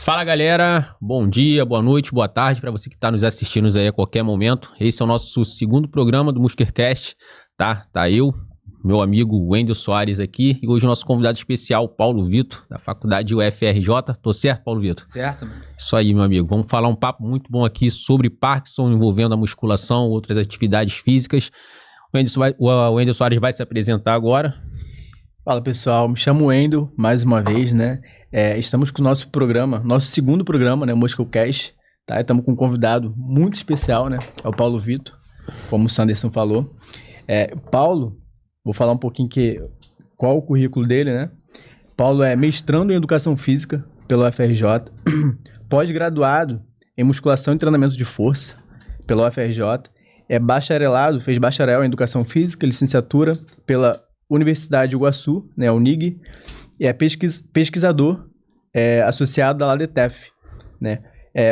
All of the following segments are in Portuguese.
Fala galera, bom dia, boa noite, boa tarde para você que está nos assistindo aí a qualquer momento. Esse é o nosso segundo programa do Muskercast, tá? Tá eu, meu amigo Wendel Soares aqui e hoje o nosso convidado especial, Paulo Vitor, da faculdade UFRJ. Tô certo, Paulo Vitor? Certo, mano. Isso aí, meu amigo. Vamos falar um papo muito bom aqui sobre Parkinson, envolvendo a musculação, outras atividades físicas. O Wendel Soares vai se apresentar agora. Fala pessoal, me chamo Wendel, mais uma vez, né? Estamos com o nosso programa, nosso segundo programa, né? O Muskercast, tá? Estamos com um convidado muito especial, né? É o Paulo Vitor, como o Sanderson falou. Paulo, vou falar um pouquinho qual o currículo dele, né? Paulo é mestrando em Educação Física pela UFRJ, pós-graduado em Musculação e Treinamento de Força pela UFRJ, fez bacharel em Educação Física, licenciatura pela Universidade de Iguaçu, né, UNIG, e é pesquisador associado da LADETEF, né.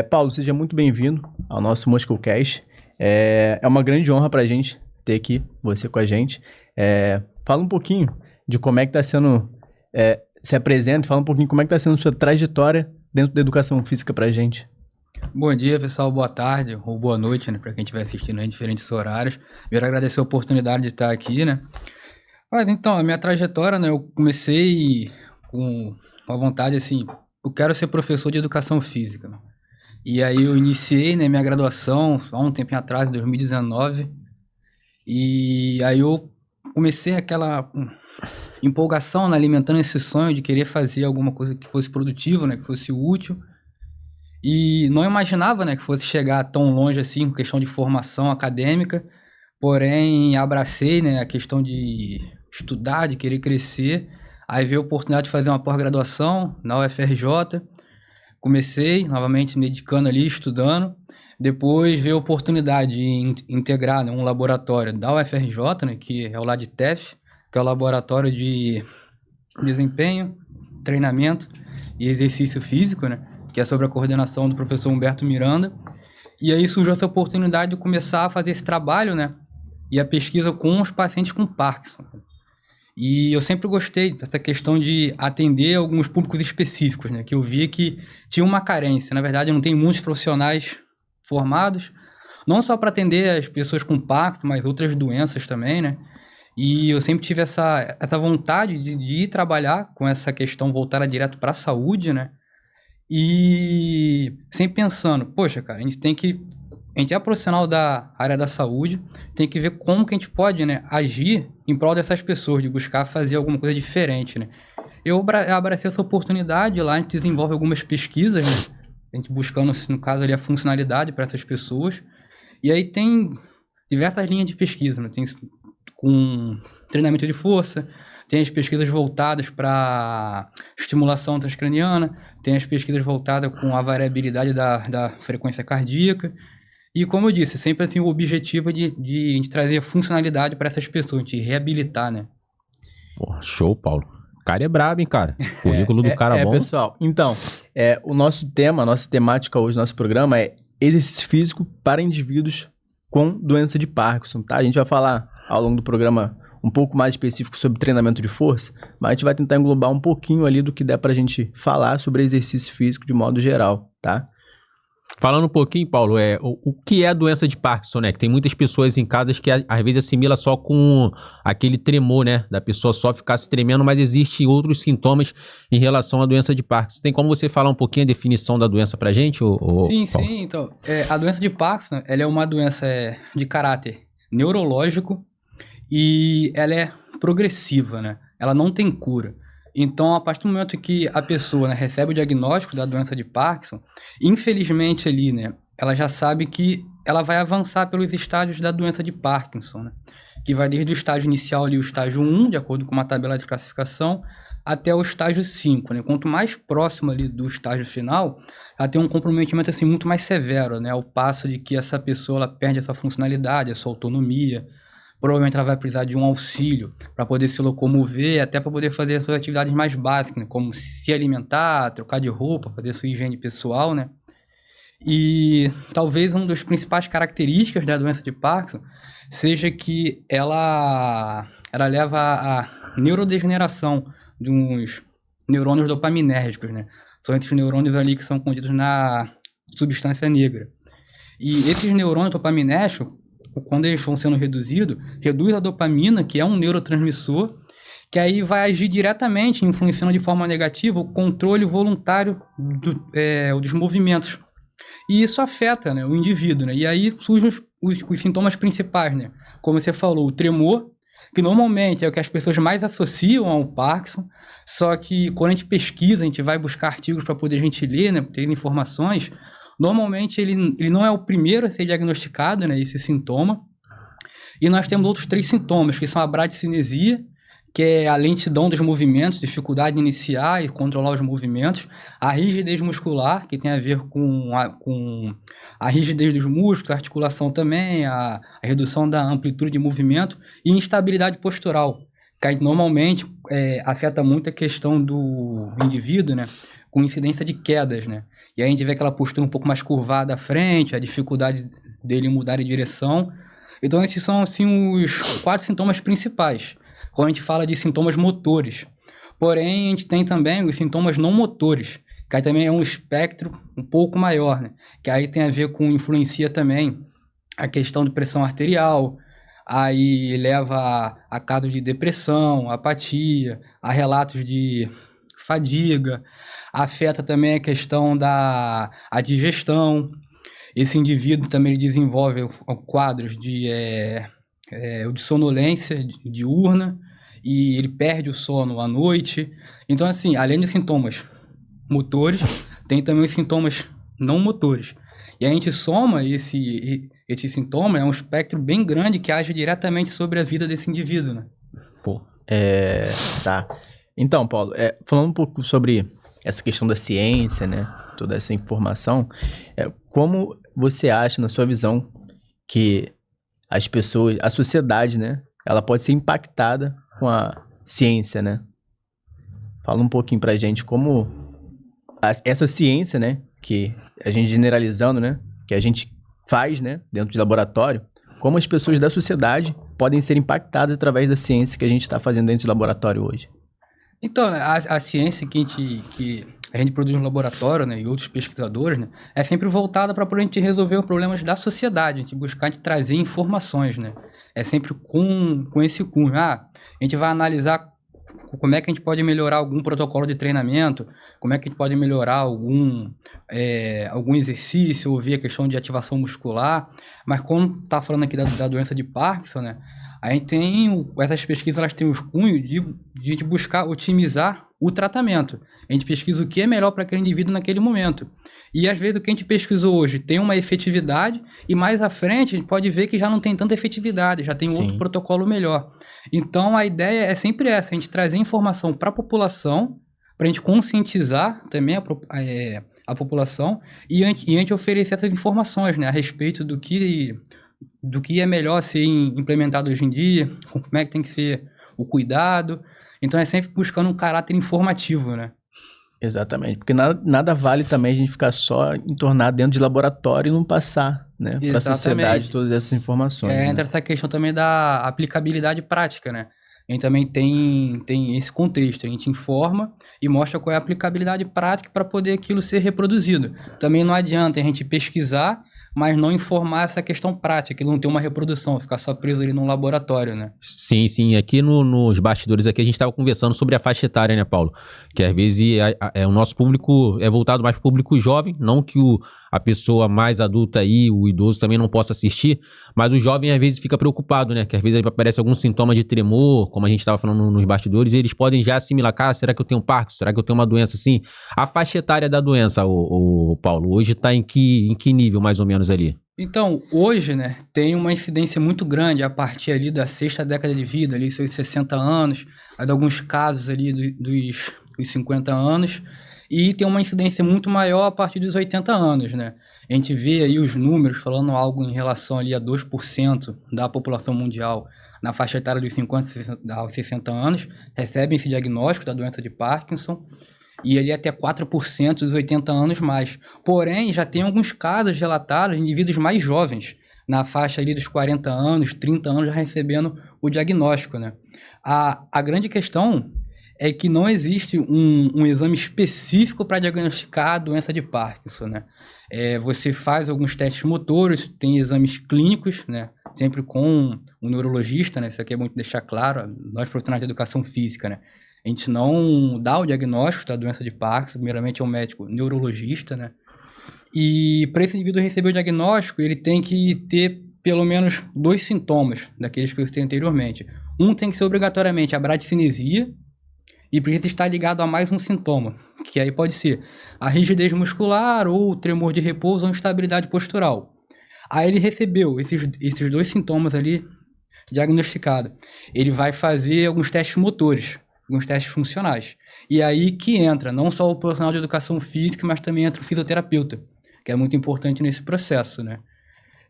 Paulo, seja muito bem-vindo ao nosso Muskercast. É uma grande honra para a gente ter aqui você com a gente. Fala um pouquinho de como é que está sendo, se apresenta, fala um pouquinho como é que está sendo sua trajetória dentro da Educação Física para a gente. Bom dia, pessoal, boa tarde ou boa noite, né, para quem estiver assistindo em diferentes horários. Quero agradecer a oportunidade de estar aqui, né. Mas então, a minha trajetória, né, eu comecei com a vontade, assim, eu quero ser professor de educação física, né? E aí eu iniciei, né, minha graduação há um tempinho atrás, em 2019, e aí eu comecei aquela empolgação, né, alimentando esse sonho de querer fazer alguma coisa que fosse produtiva, né, que fosse útil, e não imaginava, né, que fosse chegar tão longe assim, com questão de formação acadêmica, porém abracei, né, a questão de estudar, de querer crescer. Aí veio a oportunidade de fazer uma pós-graduação na UFRJ. Comecei novamente me dedicando ali, estudando. Depois veio a oportunidade de integrar, né, um laboratório da UFRJ, né, que é o LADETEF, que é o Laboratório de Desempenho, Treinamento e Exercício Físico, né, que é sobre a coordenação do professor Humberto Miranda. E aí surgiu essa oportunidade de começar a fazer esse trabalho, né, e a pesquisa com os pacientes com Parkinson. E eu sempre gostei dessa questão de atender alguns públicos específicos, né? Que eu via que tinha uma carência. Na verdade, eu não tenho muitos profissionais formados, não só para atender as pessoas com Parkinson, mas outras doenças também, né? E eu sempre tive essa vontade de ir trabalhar com essa questão voltada direto para a saúde, né? E sempre pensando, poxa, cara, a gente é profissional da área da saúde, tem que ver como que a gente pode, né, agir em prol dessas pessoas, de buscar fazer alguma coisa diferente, né. Eu abracei essa oportunidade, lá a gente desenvolve algumas pesquisas, né, a gente buscando, no caso ali, a funcionalidade para essas pessoas, e aí tem diversas linhas de pesquisa, né, tem com treinamento de força, tem as pesquisas voltadas para estimulação transcraniana, tem as pesquisas voltadas com a variabilidade da frequência cardíaca. E como eu disse, sempre assim, o objetivo é de trazer funcionalidade para essas pessoas, de reabilitar, né? Porra, show, Paulo. O cara é brabo, hein, cara? O currículo do cara é bom. Pessoal, então, o nosso tema, a nossa temática hoje, nosso programa é exercício físico para indivíduos com doença de Parkinson, tá? A gente vai falar ao longo do programa um pouco mais específico sobre treinamento de força, mas a gente vai tentar englobar um pouquinho ali do que der pra gente falar sobre exercício físico de modo geral, tá? Falando um pouquinho, Paulo, o que é a doença de Parkinson, né? Que tem muitas pessoas em casa que às vezes assimila só com aquele tremor, né? Da pessoa só ficar se tremendo, mas existem outros sintomas em relação à doença de Parkinson. Tem como você falar um pouquinho a definição da doença pra gente? Sim, Paulo? sim. Então, a doença de Parkinson, ela é uma doença de caráter neurológico e ela é progressiva, né? Ela não tem cura. Então, a partir do momento que a pessoa, né, recebe o diagnóstico da doença de Parkinson, infelizmente ali, né, ela já sabe que ela vai avançar pelos estágios da doença de Parkinson, né, que vai desde o estágio inicial ali, o estágio 1, de acordo com uma tabela de classificação, até o estágio 5, né? Quanto mais próximo ali do estágio final, ela tem um comprometimento assim muito mais severo, né, ao passo de que essa pessoa ela perde essa funcionalidade, a sua autonomia. Provavelmente ela vai precisar de um auxílio para poder se locomover, até para poder fazer as suas atividades mais básicas, né? Como se alimentar, trocar de roupa, fazer sua higiene pessoal, né? E talvez uma das principais características da doença de Parkinson seja que ela leva à neurodegeneração de uns neurônios dopaminérgicos, né? são entre os neurônios ali que são contidos na substância negra. E esses neurônios dopaminérgicos, quando eles vão sendo reduzidos, reduz a dopamina, que é um neurotransmissor, que aí vai agir diretamente, influenciando de forma negativa o controle voluntário dos movimentos. E isso afeta, né, o indivíduo, né? E aí surgem os sintomas principais, né? Como você falou, o tremor, que normalmente é o que as pessoas mais associam ao Parkinson, só que quando a gente pesquisa, a gente vai buscar artigos para poder a gente ler, né, ter informações, normalmente ele não é o primeiro a ser diagnosticado, né, esse sintoma. E nós temos outros 3 sintomas, que são a bradicinesia, que é a lentidão dos movimentos, dificuldade de iniciar e controlar os movimentos, a rigidez muscular, que tem a ver com a rigidez dos músculos, a articulação também, a redução da amplitude de movimento, e instabilidade postural, que aí, normalmente afeta muito a questão do indivíduo, né, com incidência de quedas, né? E aí a gente vê aquela postura um pouco mais curvada à frente, a dificuldade dele mudar de direção. Então esses são assim, os 4 sintomas principais, quando a gente fala de sintomas motores. Porém, a gente tem também os sintomas não motores, que aí também é um espectro um pouco maior, né? Que aí tem a ver com, influencia também a questão de pressão arterial, aí leva a casos de depressão, apatia, a relatos de fadiga, afeta também a questão da digestão. Esse indivíduo também desenvolve quadros de sonolência diurna, e ele perde o sono à noite. Então, assim, além dos sintomas motores, tem também os sintomas não motores. E a gente soma esse sintoma, é um espectro bem grande que age diretamente sobre a vida desse indivíduo, né? Tá. Então, Paulo, falando um pouco sobre essa questão da ciência, né? Toda essa informação, como você acha, na sua visão, que as pessoas, a sociedade, né? Ela pode ser impactada com a ciência, né? Fala um pouquinho pra gente como essa ciência, né? Que a gente generalizando, né? Que a gente faz, né? Dentro de laboratório, como as pessoas da sociedade podem ser impactadas através da ciência que a gente está fazendo dentro de laboratório hoje. Então, né, a ciência que a gente produz no laboratório, né, e outros pesquisadores, né, é sempre voltada para a gente resolver os problemas da sociedade, a gente buscar trazer informações, né? É sempre com esse cunho. A gente vai analisar como é que a gente pode melhorar algum protocolo de treinamento, como é que a gente pode melhorar algum exercício, ou ver a questão de ativação muscular. Mas quando está falando aqui da doença de Parkinson, né, a gente tem, essas pesquisas elas têm os cunhos de a gente buscar otimizar o tratamento. A gente pesquisa o que é melhor para aquele indivíduo naquele momento. E às vezes o que a gente pesquisou hoje tem uma efetividade e mais à frente a gente pode ver que já não tem tanta efetividade, já tem outro protocolo melhor. Então a ideia é sempre essa, a gente trazer informação para a população, para a gente conscientizar também a população e a gente oferecer essas informações, né, a respeito do que é melhor ser implementado hoje em dia, como é que tem que ser o cuidado. Então é sempre buscando um caráter informativo, né? Exatamente, porque nada vale também a gente ficar só entornado dentro de laboratório e não passar, né, para a sociedade todas essas informações. Né? Entra essa questão também da aplicabilidade prática, né? A gente também tem esse contexto, a gente informa e mostra qual é a aplicabilidade prática para poder aquilo ser reproduzido. Também não adianta a gente pesquisar, mas não informar essa questão prática, que não tem uma reprodução, ficar só preso ali num laboratório, né? Sim. Aqui nos bastidores aqui a gente estava conversando sobre a faixa etária, né, Paulo? Que às vezes o nosso público é voltado mais para o público jovem, não que a pessoa mais adulta aí, o idoso também não possa assistir, mas o jovem às vezes fica preocupado, né? Que às vezes aparece algum sintoma de tremor, como a gente estava falando nos bastidores, e eles podem já assimilar, cara, será que eu tenho Parkinson? Será que eu tenho uma doença assim? A faixa etária da doença, o Paulo, hoje está em que nível mais ou menos ali? Então, hoje, né, tem uma incidência muito grande a partir ali da 6ª década de vida, ali seus 60 anos, aí de alguns casos ali dos 50 anos, e tem uma incidência muito maior a partir dos 80 anos, né? A gente vê aí os números falando algo em relação ali a 2% da população mundial na faixa etária dos 50 aos 60 anos recebem esse diagnóstico da doença de Parkinson, e ali até 4% dos 80 anos mais. Porém, já tem alguns casos relatados de indivíduos mais jovens, na faixa ali dos 40 anos, 30 anos, já recebendo o diagnóstico, né? A grande questão é que não existe um exame específico para diagnosticar a doença de Parkinson, né? Você faz alguns testes motores, tem exames clínicos, né? Sempre com um neurologista, né? Isso aqui é muito deixar claro, nós profissionais de educação física, né? A gente não dá o diagnóstico da doença de Parkinson, primeiramente é um médico neurologista, né? E para esse indivíduo receber o diagnóstico, ele tem que ter pelo menos 2 sintomas daqueles que eu citei anteriormente. Um tem que ser obrigatoriamente a bradicinesia, e precisa estar ligado a mais um sintoma, que aí pode ser a rigidez muscular, ou tremor de repouso, ou instabilidade postural. Aí ele recebeu esses 2 sintomas ali diagnosticados. Ele vai fazer alguns testes motores, alguns testes funcionais. E aí que entra não só o profissional de educação física, mas também entra o fisioterapeuta, que é muito importante nesse processo, né?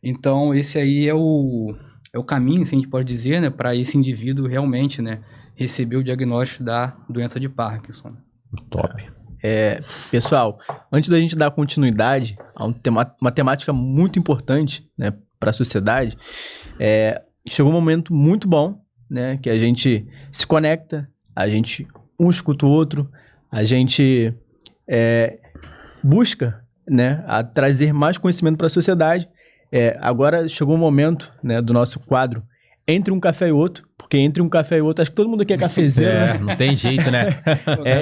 Então, esse aí é o caminho, assim, a gente pode dizer, né, para esse indivíduo realmente, né, receber o diagnóstico da doença de Parkinson. Top. Pessoal, antes da gente dar continuidade a uma temática muito importante, né, para a sociedade, chegou um momento muito bom, né, que a gente se conecta, a gente um escuta o outro, a gente busca, né, a trazer mais conhecimento para a sociedade. Agora chegou o momento, né, do nosso quadro Entre um Café e Outro, porque entre um café e outro, acho que todo mundo aqui é cafezeiro, né? Não tem jeito, né?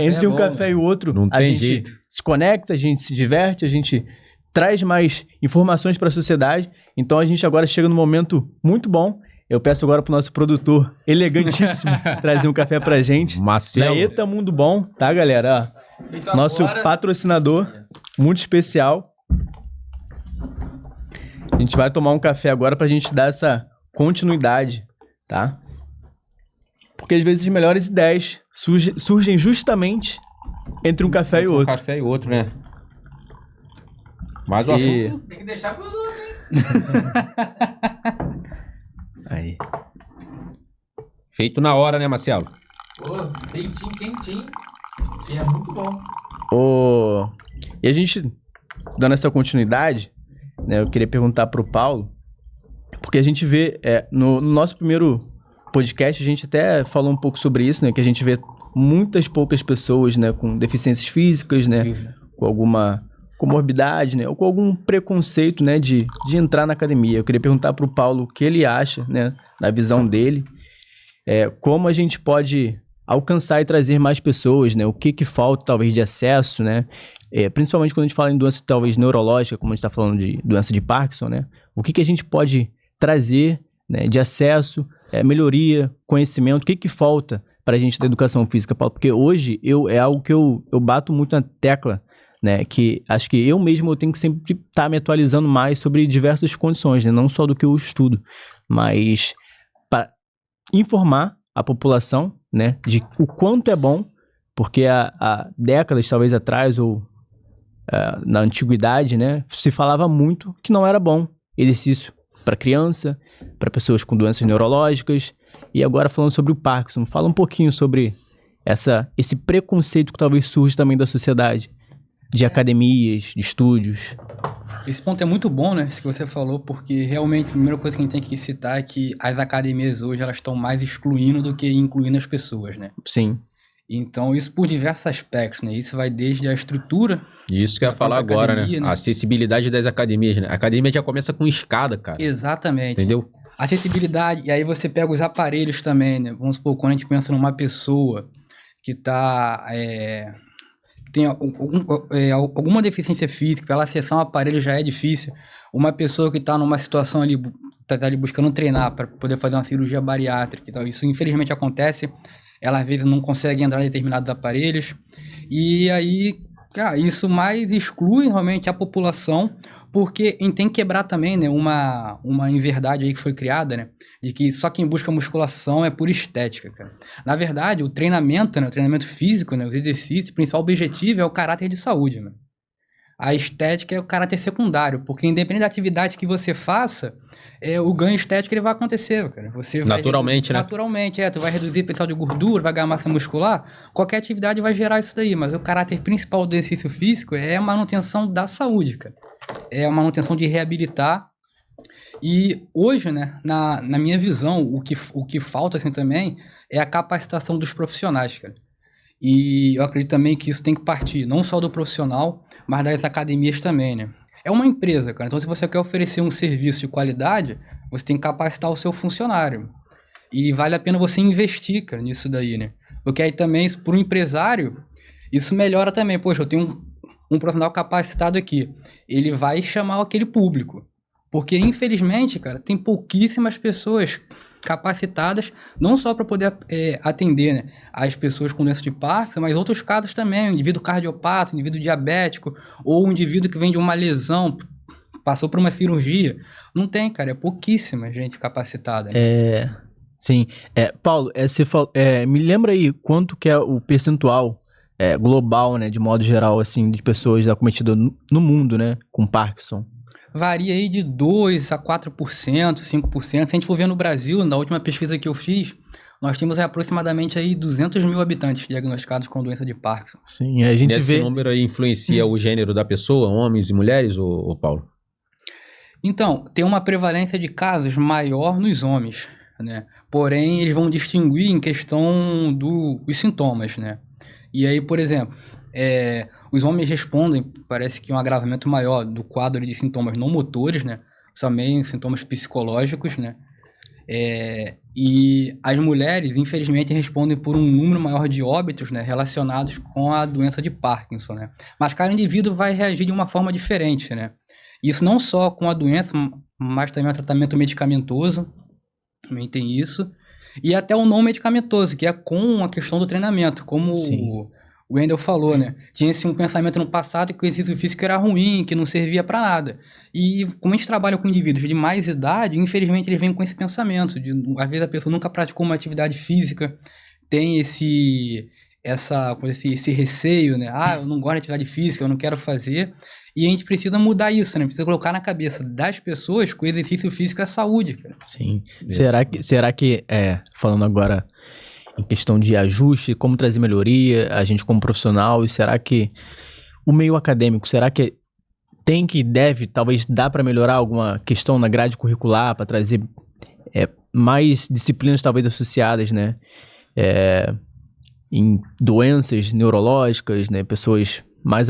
Entre um café e outro, não a tem gente jeito. se conecta, a gente se diverte, a gente traz mais informações para a sociedade. Então a gente agora chega num momento muito bom. Eu peço agora pro nosso produtor elegantíssimo trazer um café pra gente. Marcelo. Da Eta Mundo Bom, tá, galera? Ó, nosso patrocinador muito especial. A gente vai tomar um café agora pra gente dar essa continuidade, tá? Porque às vezes as melhores ideias surgem justamente entre um café e outro. Um café e outro, né? Mas o assunto... Tem que deixar pros outros, hein? Aí. Feito na hora, né, Marcelo? Pô, quentinho, quentinho. E é muito bom. E a gente, dando essa continuidade, né, eu queria perguntar pro Paulo, porque a gente vê, no nosso primeiro podcast, a gente até falou um pouco sobre isso, né, que a gente vê muitas poucas pessoas, né, com deficiências físicas, né, com alguma comorbidade, né, ou com algum preconceito, né, de entrar na academia. Eu queria perguntar pro Paulo o que ele acha, né, na visão dele, como a gente pode alcançar e trazer mais pessoas, né, o que falta talvez de acesso, né, principalmente quando a gente fala em doença talvez neurológica, como a gente está falando de doença de Parkinson, né, o que a gente pode trazer, né, de acesso, melhoria, conhecimento, o que falta para a gente da educação física, Paulo? Porque hoje é algo que eu bato muito na tecla, né, que acho que eu mesmo tenho que sempre estar me atualizando mais sobre diversas condições, né, não só do que eu estudo, mas para informar a população, né, de o quanto é bom, porque há décadas talvez atrás ou na antiguidade, né, se falava muito que não era bom exercício para criança, para pessoas com doenças neurológicas, e agora falando sobre o Parkinson, fala um pouquinho sobre esse preconceito que talvez surja também da sociedade, de academias, de estúdios. Esse ponto é muito bom, né, isso que você falou, porque realmente a primeira coisa que a gente tem que citar é que as academias hoje elas estão mais excluindo do que incluindo as pessoas, né? Sim. Então isso por diversos aspectos, né? Isso vai desde a estrutura. Isso que eu ia falar agora, academia, né? A acessibilidade das academias, né? A academia já começa com escada, cara. Exatamente. Entendeu? Acessibilidade, e aí você pega os aparelhos também, né? Vamos supor, quando a gente pensa numa pessoa que tem alguma deficiência física, para ela acessar um aparelho já é difícil. Uma pessoa que está numa situação ali, tá ali buscando treinar para poder fazer uma cirurgia bariátrica e tal, isso infelizmente acontece, ela às vezes não consegue entrar em determinados aparelhos, e aí, cara, isso mais exclui realmente a população, porque a gente tem que quebrar também, né, uma inverdade aí que foi criada, né, de que só quem busca musculação é por estética, cara. Na verdade, o treinamento, né, o treinamento físico, né, os exercícios, o principal objetivo é o caráter de saúde, né. A estética é o caráter secundário, porque independente da atividade que você faça, o ganho estético ele vai acontecer, cara. Você vai naturalmente, né? Naturalmente, tu vai reduzir o percentual de gordura, vai ganhar massa muscular, qualquer atividade vai gerar isso daí, mas o caráter principal do exercício físico é a manutenção da saúde, cara. É a manutenção de reabilitar. E hoje, né, na minha visão, o que falta assim também é a capacitação dos profissionais, cara. E eu acredito também que isso tem que partir não só do profissional, mas das academias também, né? É uma empresa, cara. Então, se você quer oferecer um serviço de qualidade, você tem que capacitar o seu funcionário. E vale a pena você investir, cara, nisso daí, né? Porque aí também, para o empresário, isso melhora também. Poxa, eu tenho um profissional capacitado aqui. Ele vai chamar aquele público. Porque, infelizmente, cara, tem pouquíssimas pessoas capacitadas, não só para poder atender, né, as pessoas com doença de Parkinson, mas outros casos também, um indivíduo cardiopata, um indivíduo diabético, ou um indivíduo que vem de uma lesão, passou por uma cirurgia. Não tem, cara, é pouquíssima gente capacitada. Né? Sim. Paulo, você me lembra aí quanto que é o percentual global, né, de modo geral, assim, de pessoas acometidas no mundo, né, com Parkinson? Varia aí de 2% a 4%, 5%. Se a gente for ver no Brasil, na última pesquisa que eu fiz, nós temos aproximadamente aí 200 mil habitantes diagnosticados com doença de Parkinson. Sim, a gente Esse número aí influencia o gênero da pessoa, homens e mulheres, ou Paulo? Então, tem uma prevalência de casos maior nos homens, né? Porém, eles vão distinguir em questão dos sintomas, né? E aí, por exemplo, os homens respondem, parece que um agravamento maior do quadro de sintomas não motores, né? Também sintomas psicológicos, né? E as mulheres, infelizmente, respondem por um número maior de óbitos, né, relacionados com a doença de Parkinson, né? Mas cada indivíduo vai reagir de uma forma diferente, né? Isso não só com a doença, mas também o tratamento medicamentoso, também tem isso. E até o não medicamentoso, que é com a questão do treinamento, como o Wendel falou, né? Tinha-se um pensamento no passado que o exercício físico era ruim, que não servia para nada. E como a gente trabalha com indivíduos de mais idade, infelizmente eles vêm com esse pensamento. Às vezes a pessoa nunca praticou uma atividade física, tem esse receio, né? Eu não gosto de atividade física, eu não quero fazer. E a gente precisa mudar isso, né? Precisa colocar na cabeça das pessoas que o exercício físico é saúde, cara. Sim. Será que falando agora em questão de ajuste, como trazer melhoria, a gente como profissional, e será que o meio acadêmico, será que deve, talvez dá para melhorar alguma questão na grade curricular, para trazer mais disciplinas talvez associadas, né, em doenças neurológicas, né, pessoas mais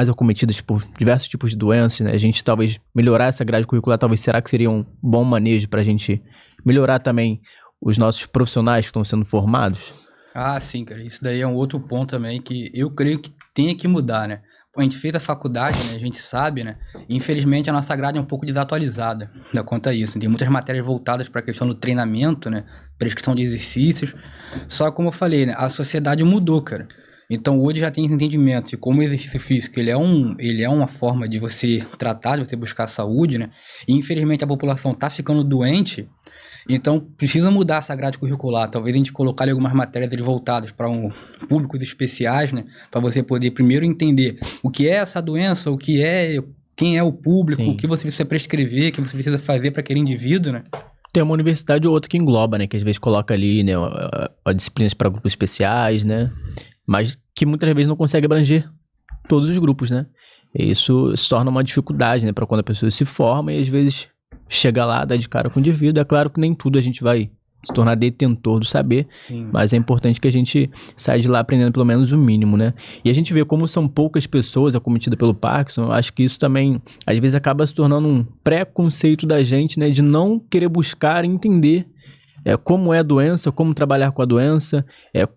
acometidas por diversos tipos de doenças, né, a gente talvez melhorar essa grade curricular, talvez será que seria um bom manejo para a gente melhorar também os nossos profissionais que estão sendo formados? Sim, cara. Isso daí é um outro ponto também que eu creio que tem que mudar, né? A gente fez a faculdade, né? A gente sabe, né? E, infelizmente, a nossa grade é um pouco desatualizada quanto a isso. Tem muitas matérias voltadas para a questão do treinamento, né? Prescrição de exercícios. Só que, como eu falei, né? A sociedade mudou, cara. Então, hoje já tem esse entendimento de como o exercício físico ele é uma forma de você tratar, de você buscar saúde, né? E, infelizmente, a população está ficando doente. Então, precisa mudar essa grade curricular. Talvez a gente colocar ali algumas matérias voltadas para públicos especiais, né? Para você poder primeiro entender o que é essa doença, quem é o público, o que você precisa prescrever, o que você precisa fazer para aquele indivíduo, né? Tem uma universidade ou outra que engloba, né? Que às vezes coloca ali, né, disciplinas para grupos especiais, né? Mas que muitas vezes não consegue abranger todos os grupos, né? E isso se torna uma dificuldade, né? Para quando a pessoa se forma e às vezes chega lá, dá de cara com o indivíduo. É claro que nem tudo a gente vai se tornar detentor do saber, mas é importante que a gente saia de lá aprendendo pelo menos o mínimo, né? E a gente vê como são poucas pessoas acometidas pelo Parkinson. Eu acho que isso também, às vezes, acaba se tornando um preconceito da gente, né? De não querer buscar entender como é a doença, como trabalhar com a doença,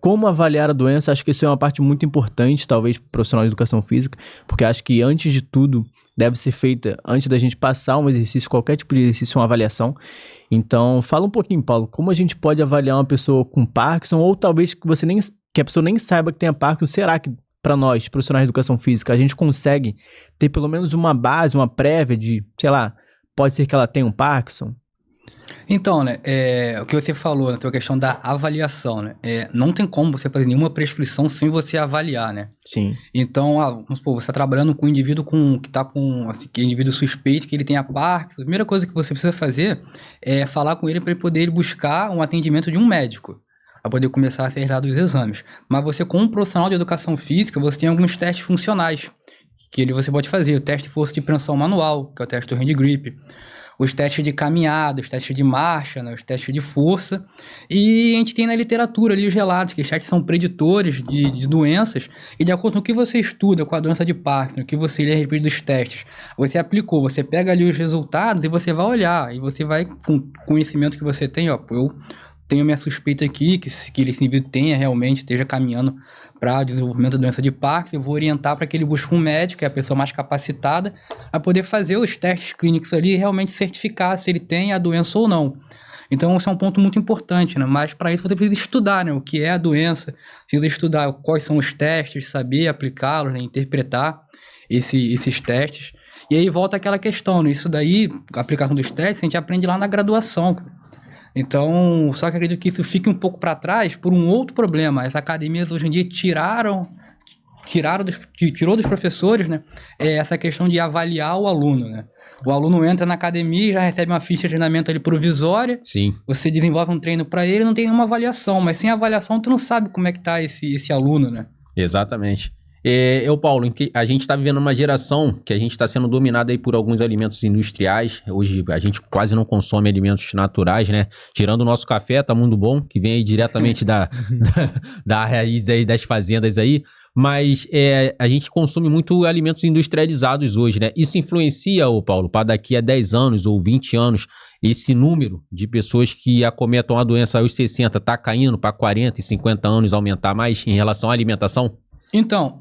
como avaliar a doença. Acho que isso é uma parte muito importante, talvez, para o profissional de educação física, porque acho que, antes de tudo, deve ser feita, antes da gente passar um exercício, qualquer tipo de exercício, uma avaliação. Então, fala um pouquinho, Paulo, como a gente pode avaliar uma pessoa com Parkinson, ou talvez que a pessoa nem saiba que tenha Parkinson. Será que, para nós, profissionais de educação física, a gente consegue ter pelo menos uma base, uma prévia de, sei lá, pode ser que ela tenha um Parkinson? Então, né, o que você falou, né, a questão da avaliação, né, não tem como você fazer nenhuma prescrição sem você avaliar, né? Sim. Então, vamos supor, você está trabalhando com um indivíduo que está com, assim, que é um indivíduo suspeito que ele tenha Parkinson. A primeira coisa que você precisa fazer é falar com ele para ele poder buscar um atendimento de um médico, para poder começar a ser realizado os exames. Mas você, como profissional de educação física, você tem alguns testes funcionais que você pode fazer. O teste de força de preensão manual, que é o teste do hand grip. os testes de caminhada, os testes de marcha, né, os testes de força, e a gente tem na literatura ali os relatos que os testes são preditores de doenças, e de acordo com o que você estuda com a doença de Parkinson, o que você lê a respeito dos testes, você aplicou, você pega ali os resultados e você vai olhar, e você vai, com o conhecimento que você tem, ó, eu tenho minha suspeita aqui que esse indivíduo esteja caminhando para o desenvolvimento da doença de Parkinson, eu vou orientar para que ele busque um médico, que é a pessoa mais capacitada, a poder fazer os testes clínicos ali e realmente certificar se ele tem a doença ou não. Então, esse é um ponto muito importante, né? Mas para isso você precisa estudar, né? O que é a doença, precisa estudar quais são os testes, saber aplicá-los, né? Interpretar esses testes. E aí volta aquela questão, né? Isso daí, a aplicação dos testes, a gente aprende lá na graduação. Então, só que acredito que isso fique um pouco para trás por um outro problema. As academias hoje em dia tirou dos professores, né, essa questão de avaliar o aluno, né? O aluno entra na academia e já recebe uma ficha de treinamento ali provisória. Sim. Você desenvolve um treino para ele, não tem nenhuma avaliação, mas sem avaliação tu não sabe como é que tá esse aluno, né? Exatamente. Paulo, a gente está vivendo uma geração que a gente está sendo dominado aí por alguns alimentos industriais. Hoje a gente quase não consome alimentos naturais, né? Tirando o nosso café, tá muito bom, que vem aí diretamente da raiz aí das fazendas aí. Mas a gente consome muito alimentos industrializados hoje, né? Isso influencia, Paulo, para daqui a 10 anos ou 20 anos, esse número de pessoas que acometam a doença aos 60 tá caindo para 40 e 50 anos aumentar mais em relação à alimentação? Então,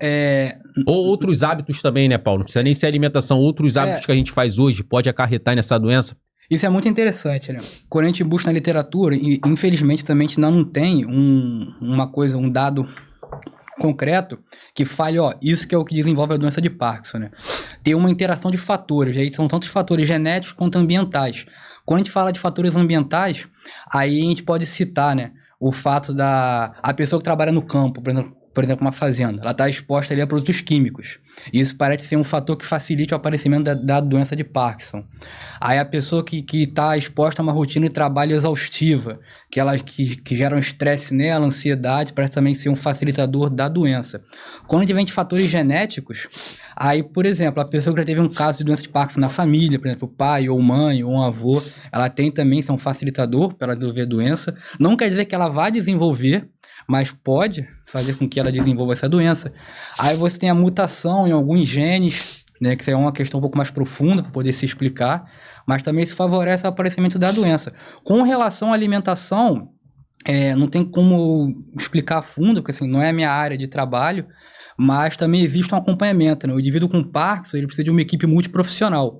Ou outros hábitos também, né, Paulo? Não precisa nem ser alimentação. Outros hábitos que a gente faz hoje pode acarretar nessa doença? Isso é muito interessante, né? Quando a gente busca na literatura, e infelizmente também a gente não tem um dado concreto que fale, ó, isso que é o que desenvolve a doença de Parkinson, né? Tem uma interação de fatores, aí são tantos fatores genéticos quanto ambientais. Quando a gente fala de fatores ambientais, aí a gente pode citar, né, o fato a pessoa que trabalha no campo, por exemplo, uma fazenda, ela está exposta ali a produtos químicos. Isso parece ser um fator que facilite o aparecimento da doença de Parkinson. Aí a pessoa que está exposta a uma rotina de trabalho exaustiva, que gera um estresse nela, ansiedade, parece também ser um facilitador da doença. Quando a gente vem de fatores genéticos, aí, por exemplo, a pessoa que já teve um caso de doença de Parkinson na família, por exemplo, pai ou mãe ou um avô, ela tem também ser um facilitador para ela desenvolver a doença. Não quer dizer que ela vai desenvolver, mas pode fazer com que ela desenvolva essa doença. Aí você tem a mutação em alguns genes, né, que é uma questão um pouco mais profunda para poder se explicar, mas também isso favorece o aparecimento da doença. Com relação à alimentação, não tem como explicar a fundo, porque assim, não é a minha área de trabalho, mas também existe um acompanhamento, né? O indivíduo com Parkinson, ele precisa de uma equipe multiprofissional.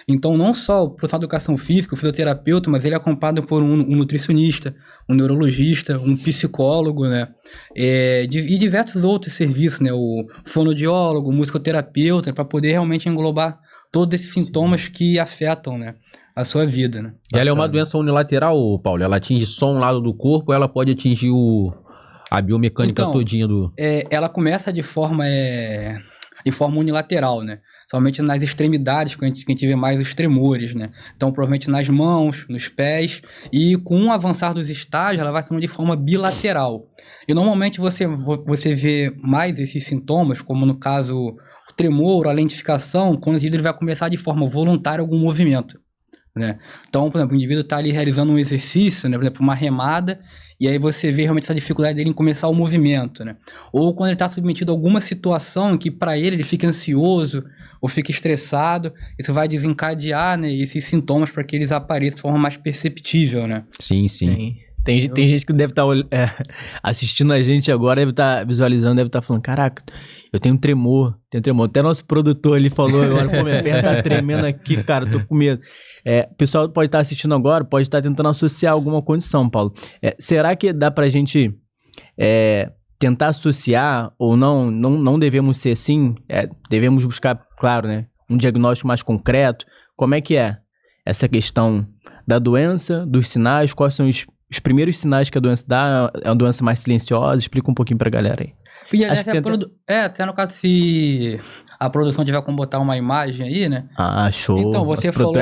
Então, não só o profissional de educação física, o fisioterapeuta, mas ele é acompanhado por um nutricionista, um neurologista, um psicólogo, né? E diversos outros serviços, né? O fonoaudiólogo, o musicoterapeuta, para poder realmente englobar todos esses sintomas que afetam, né, a sua vida, né? E ela é uma doença unilateral, Paulo? Ela atinge só um lado do corpo ou ela pode atingir a biomecânica todinha do... Ela começa de forma unilateral, né? Somente nas extremidades que a gente vê mais os tremores, né? Então, provavelmente nas mãos, nos pés, e com o avançar dos estágios, ela vai sendo de forma bilateral. E normalmente você vê mais esses sintomas, como no caso o tremor, a lentificação, quando o indivíduo vai começar de forma voluntária algum movimento, né? Então, por exemplo, o indivíduo está ali realizando um exercício, né? Por exemplo, uma remada, e aí você vê realmente essa dificuldade dele em começar o movimento, né? Ou quando ele está submetido a alguma situação em que para ele fica ansioso ou fica estressado, isso vai desencadear, né, esses sintomas para que eles apareçam de forma mais perceptível, né? Sim, sim. Tem gente que deve estar assistindo a gente agora, deve estar visualizando, deve estar falando, caraca, eu tenho tremor. Até nosso produtor ali falou agora, pô, minha perna tá tremendo aqui, cara, eu tô com medo. O pessoal pode estar assistindo agora, pode estar tentando associar alguma condição, Paulo. Será que dá pra gente tentar associar ou não devemos ser assim? Devemos buscar, claro, né, um diagnóstico mais concreto? Como é que é essa questão da doença, dos sinais, quais são os primeiros sinais que a doença dá? É uma doença mais silenciosa? Explica um pouquinho pra galera aí. Até no caso, se a produção tiver como botar uma imagem aí, né? Ah, show. Então, você falou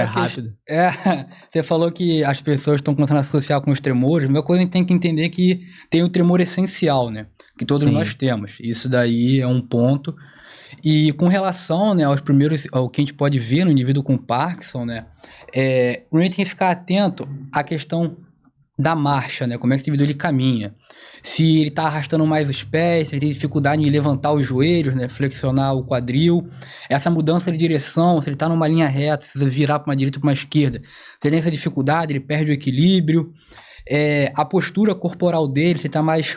você falou que as pessoas estão começando a associar com os tremores. A primeira coisa, a gente tem que entender que tem o tremor essencial, né? Que todos nós temos. Isso daí é um ponto. E com relação, né, ao que a gente pode ver no indivíduo com Parkinson, né, a gente tem que ficar atento à questão da marcha, né, como é que esse indivíduo ele caminha. Se ele está arrastando mais os pés, se ele tem dificuldade em levantar os joelhos, né, flexionar o quadril, essa mudança de direção, se ele está numa linha reta, precisa virar para uma direita ou para uma esquerda, se ele tem essa dificuldade, ele perde o equilíbrio, a postura corporal dele, se ele está mais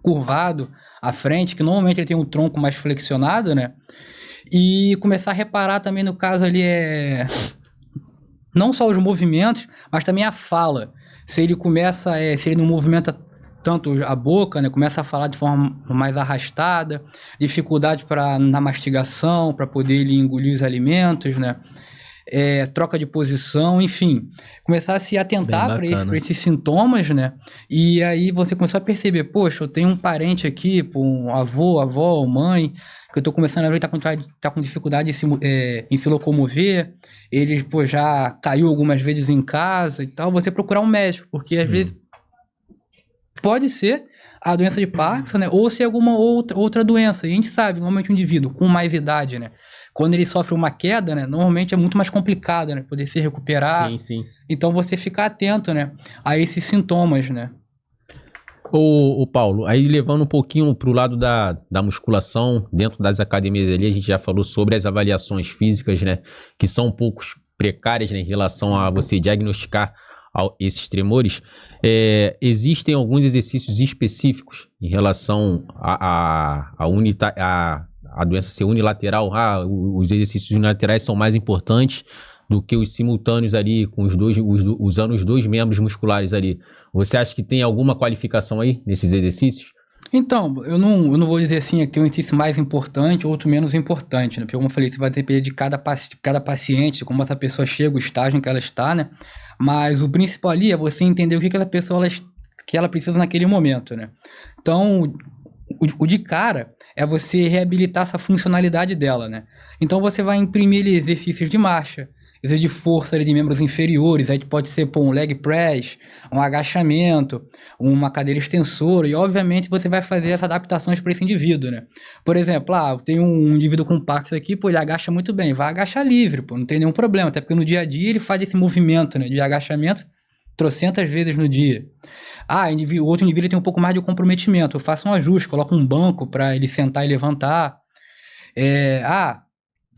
curvado à frente, que normalmente ele tem um tronco mais flexionado, né, e começar a reparar também no caso ali não só os movimentos, mas também a fala. Se ele se ele não movimenta tanto a boca, né, começa a falar de forma mais arrastada, dificuldade na mastigação, para poder ele engolir os alimentos, né, troca de posição, enfim, começar a se atentar para esses sintomas, né, e aí você começar a perceber, poxa, eu tenho um parente aqui, um avô, avó, mãe, que eu tô começando a ver que tá com dificuldade em se locomover, ele, já caiu algumas vezes em casa e tal, você procurar um médico, porque às vezes pode ser a doença de Parkinson, né, ou ser alguma outra doença, e a gente sabe, normalmente um indivíduo com mais idade, né, quando ele sofre uma queda, né, normalmente é muito mais complicado, né, poder se recuperar. Sim, sim. Então você fica atento, né, a esses sintomas, né. Ô Paulo, aí levando um pouquinho pro lado da musculação, dentro das academias ali, a gente já falou sobre as avaliações físicas, né, que são um pouco precárias, né, em relação a você diagnosticar esses tremores. Existem alguns exercícios específicos em relação à doença ser unilateral. Os exercícios unilaterais são mais importantes do que os simultâneos ali, usando os dois membros musculares ali. Você acha que tem alguma qualificação aí nesses exercícios? Então, eu não vou dizer assim que tem um exercício mais importante ou outro menos importante, né? Porque, como eu falei, isso vai depender de cada paciente, de como essa pessoa chega, o estágio em que ela está, né? Mas o principal ali é você entender o que aquela pessoa que ela precisa naquele momento, né? Então, o de cara é você reabilitar essa funcionalidade dela, né? Então, você vai imprimir exercícios de marcha, exercício de força ali de membros inferiores, aí pode ser um leg press, um agachamento, uma cadeira extensora, e obviamente você vai fazer essas adaptações para esse indivíduo, né? Por exemplo, eu tenho um indivíduo com Parkinson aqui, ele agacha muito bem, vai agachar livre, não tem nenhum problema, até porque no dia a dia ele faz esse movimento, né, de agachamento trocentas vezes no dia. O outro indivíduo tem um pouco mais de comprometimento, eu faço um ajuste, coloco um banco para ele sentar e levantar.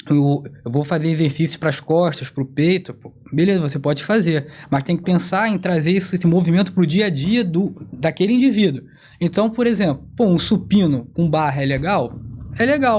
Eu vou fazer exercícios para as costas, para o peito, beleza, você pode fazer, mas tem que pensar em trazer esse movimento para o dia a dia daquele indivíduo. Então, por exemplo, um supino com barra é legal,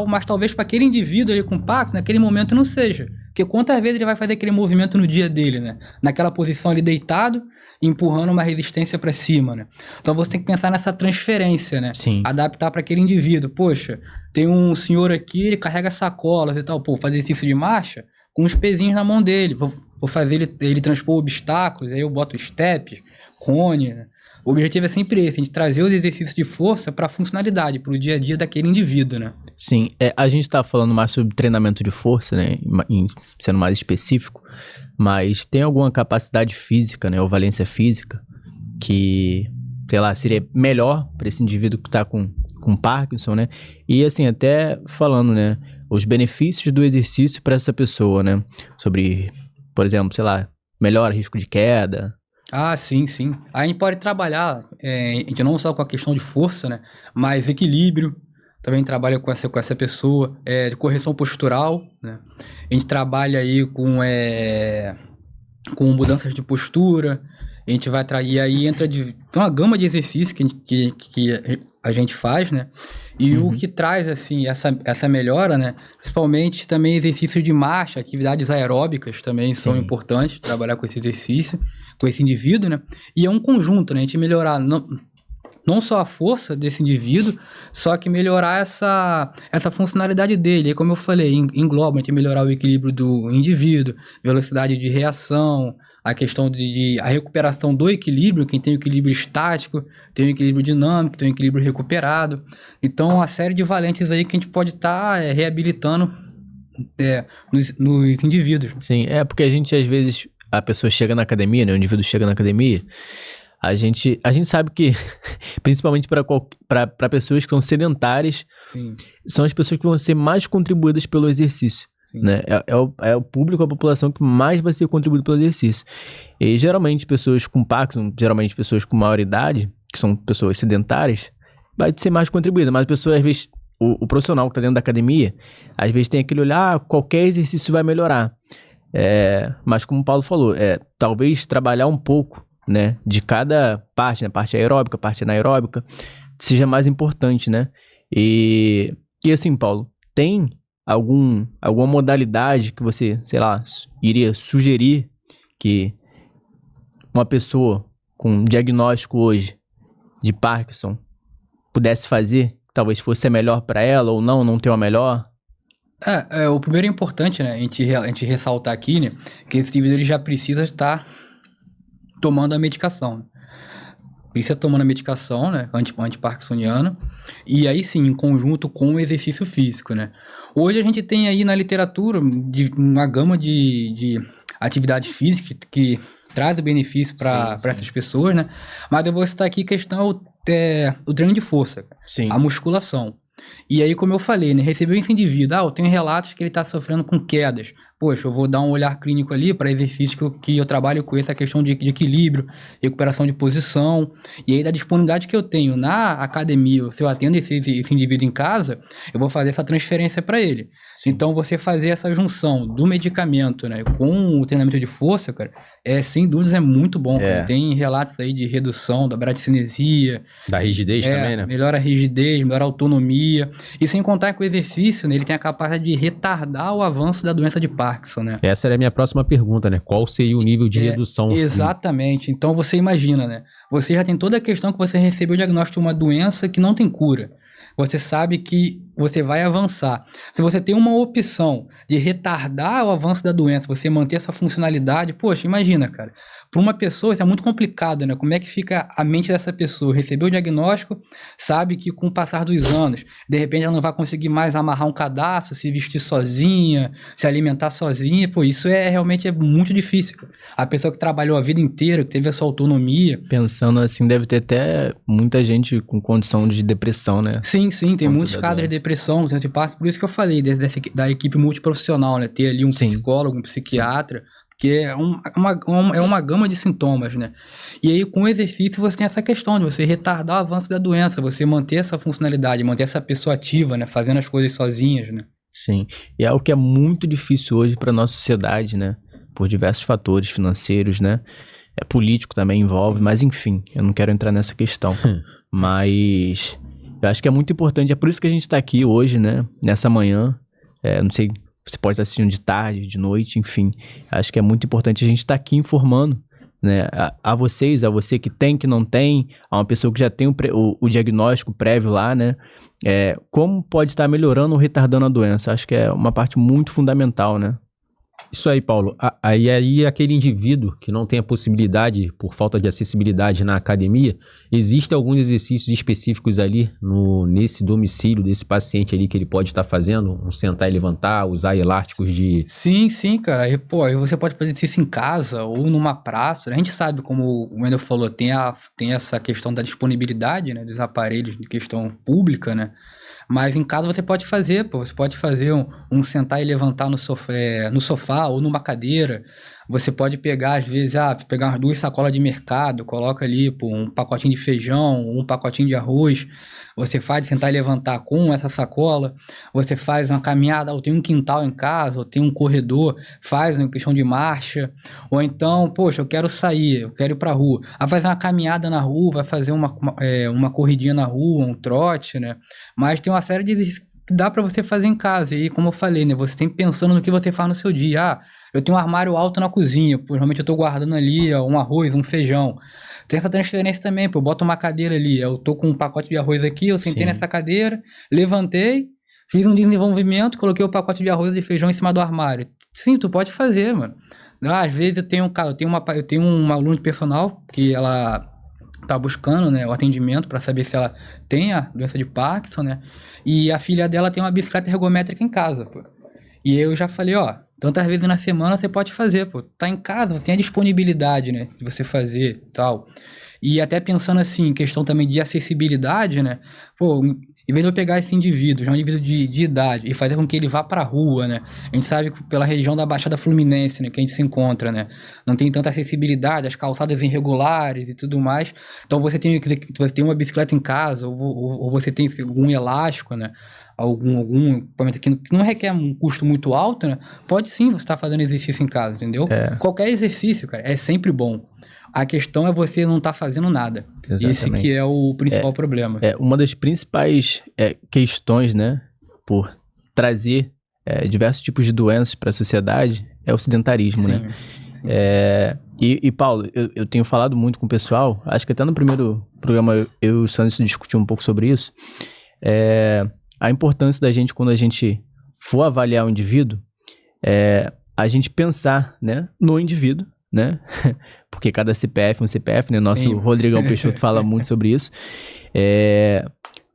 mas talvez para aquele indivíduo ali com Parkinson, naquele momento não seja. Porque quantas vezes ele vai fazer aquele movimento no dia dele, né? Naquela posição ali deitado, empurrando uma resistência para cima, né? Então você tem que pensar nessa transferência, né? Sim. Adaptar para aquele indivíduo. Poxa, tem um senhor aqui, ele carrega sacolas e tal. Fazer exercício de marcha com os pezinhos na mão dele. Vou fazer ele transpor obstáculos, aí eu boto step, cone, né? O objetivo é sempre esse, a gente trazer os exercícios de força para a funcionalidade, para o dia a dia daquele indivíduo, né? Sim, a gente tá falando mais sobre treinamento de força, né, sendo mais específico, mas tem alguma capacidade física, né, ou valência física, que, sei lá, seria melhor para esse indivíduo que tá com Parkinson, né? E assim, até falando, né, os benefícios do exercício para essa pessoa, né? Sobre, por exemplo, sei lá, melhor risco de queda. Sim. A gente pode trabalhar, não só com a questão de força, né? Mas equilíbrio, também trabalha com essa pessoa, correção postural, né? A gente trabalha aí com mudanças de postura, a gente vai e aí entra tem uma gama de exercícios que a gente faz, né? E o que traz, assim, essa melhora, né? Principalmente também exercícios de marcha, atividades aeróbicas também são importantes, trabalhar com esse exercício, com esse indivíduo, né? E é um conjunto, né? A gente melhorar não só a força desse indivíduo, só que melhorar essa funcionalidade dele. E como eu falei, engloba a gente melhorar o equilíbrio do indivíduo, velocidade de reação, a questão a recuperação do equilíbrio, quem tem o equilíbrio estático, tem o equilíbrio dinâmico, tem o equilíbrio recuperado. Então, uma série de valentes aí que a gente pode estar reabilitando nos indivíduos. Sim, porque a gente, às vezes, a pessoa chega na academia, né, o indivíduo chega na academia, A gente sabe que, principalmente para pessoas que são sedentárias, Sim. são as pessoas que vão ser mais contribuídas pelo exercício. Sim. Né? É o público, a população que mais vai ser contribuído pelo exercício. E geralmente pessoas com Parkinson, geralmente pessoas com maior idade, que são pessoas sedentárias, vai ser mais contribuída. Mas a pessoa, às vezes, o profissional que está dentro da academia, às vezes tem aquele olhar, qualquer exercício vai melhorar. Mas como o Paulo falou, talvez trabalhar um pouco, né, de cada parte, né, parte aeróbica, parte anaeróbica, seja mais importante, né? E assim, Paulo, tem alguma modalidade que você, sei lá, iria sugerir que uma pessoa com um diagnóstico hoje de Parkinson pudesse fazer, que talvez fosse a melhor para ela ou não ter uma melhor? O primeiro é importante, né, a gente ressaltar aqui, né, que esse indivíduo ele já precisa estar tomando a medicação. Precisa tomando a medicação, né, antiparkinsoniana, e aí sim, em conjunto com o exercício físico, né. Hoje a gente tem aí na literatura uma gama de atividade física que traz benefício para essas pessoas, né, mas eu vou citar aqui a questão o treino de força, Sim. A musculação. E aí, como eu falei, né, recebeu esse indivíduo, eu tenho relatos que ele está sofrendo com quedas. Poxa, eu vou dar um olhar clínico ali para exercício que eu trabalho com essa questão de equilíbrio, recuperação de posição. E aí, da disponibilidade que eu tenho na academia, se eu atendo esse indivíduo em casa, eu vou fazer essa transferência para ele. Sim. Então, você fazer essa junção do medicamento, né, com o treinamento de força, cara, sem dúvidas é muito bom. Cara. Tem relatos aí de redução da bradicinesia. Da rigidez também, né? Melhora a rigidez, melhora a autonomia. E sem contar que o exercício, né, ele tem a capacidade de retardar o avanço da doença de Parkinson, né? Essa era a minha próxima pergunta, né? Qual seria o nível de redução? Exatamente. Então você imagina, né? Você já tem toda a questão que você recebeu o diagnóstico de uma doença que não tem cura. Você sabe que você vai avançar. Se você tem uma opção de retardar o avanço da doença, você manter essa funcionalidade, poxa, imagina, cara. Para uma pessoa isso é muito complicado, né? Como é que fica a mente dessa pessoa? Recebeu o diagnóstico, sabe que com o passar dos anos, de repente ela não vai conseguir mais amarrar um cadastro, se vestir sozinha, se alimentar sozinha. Pô, isso realmente é muito difícil. A pessoa que trabalhou a vida inteira, que teve a sua autonomia. Pensando assim, deve ter até muita gente com condição de depressão, né? Sim, tem muitos casos de depressão, de parte, por isso que eu falei da equipe multiprofissional, né? Ter ali um psicólogo, um psiquiatra, porque é uma gama de sintomas, né? E aí, com o exercício, você tem essa questão de você retardar o avanço da doença, você manter essa funcionalidade, manter essa pessoa ativa, né? Fazendo as coisas sozinhas, né? Sim, e é algo que é muito difícil hoje para nossa sociedade, né? Por diversos fatores financeiros, né? Político também envolve, mas enfim, eu não quero entrar nessa questão. Mas eu acho que é muito importante, é por isso que a gente está aqui hoje, né? Nessa manhã, não sei, você pode estar assistindo de tarde, de noite, enfim. Acho que é muito importante a gente estar aqui informando, né? A vocês, a você que tem, que não tem, a uma pessoa que já tem o diagnóstico prévio lá, né? Como pode estar melhorando ou retardando a doença. Acho que é uma parte muito fundamental, né? Isso aí, Paulo. Aí aquele indivíduo que não tem a possibilidade, por falta de acessibilidade na academia, existem alguns exercícios específicos ali nesse domicílio desse paciente ali que ele pode estar fazendo, um sentar e levantar, usar elásticos de... Sim, cara. Aí você pode fazer isso em casa ou numa praça. A gente sabe, como o Wendel falou, tem essa questão da disponibilidade, né, dos aparelhos de questão pública, né? Mas em casa você pode fazer, você pode fazer um sentar e levantar no sofá ou numa cadeira. Você pode pegar, às vezes, pegar umas 2 sacolas de mercado, coloca ali um pacotinho de feijão, um pacotinho de arroz. Você faz sentar e levantar com essa sacola. Você faz uma caminhada, ou tem um quintal em casa, ou tem um corredor, faz uma questão de marcha. Ou então, poxa, eu quero sair, eu quero ir pra rua. Vai fazer uma caminhada na rua, vai fazer uma corridinha na rua, um trote, né? Mas tem uma série de exercícios que dá para você fazer em casa. E como eu falei, né? Você tem pensando no que você faz no seu dia. Eu tenho um armário alto na cozinha, normalmente eu tô guardando ali um arroz, um feijão. Tem essa transferência também, eu boto uma cadeira ali, eu tô com um pacote de arroz aqui, eu sentei nessa cadeira, levantei, fiz um desenvolvimento, coloquei o pacote de arroz e feijão em cima do armário. Sim, tu pode fazer, mano. Às vezes eu tenho uma aluna de personal que ela tá buscando, né, o atendimento para saber se ela tem a doença de Parkinson, né, e a filha dela tem uma bicicleta ergométrica em casa, pô. E eu já falei, tantas vezes na semana você pode fazer, pô. Tá em casa, você tem a disponibilidade, né, de você fazer e tal. E até pensando assim, em questão também de acessibilidade, né, pô, em vez de eu pegar esse indivíduo, já um indivíduo de idade, e fazer com que ele vá pra rua, né? A gente sabe que pela região da Baixada Fluminense, né, que a gente se encontra, né? Não tem tanta acessibilidade, as calçadas irregulares e tudo mais. Então você tem uma bicicleta em casa, ou você tem algum elástico, né? Algum equipamento que não requer um custo muito alto, né? Pode sim você estar fazendo exercício em casa, entendeu? Qualquer exercício, cara, é sempre bom. A questão é você não estar fazendo nada. Exatamente. Esse que é o principal problema. Uma das principais questões, né, por trazer diversos tipos de doenças para a sociedade é o sedentarismo, sim, né? Sim. E Paulo, eu tenho falado muito com o pessoal, acho que até no primeiro programa eu e o Santos discutimos um pouco sobre isso, a importância da gente, quando a gente for avaliar o indivíduo, a gente pensar, né, no indivíduo, né? Porque cada CPF é um CPF, né? Nosso Rodrigão Peixoto fala muito sobre isso.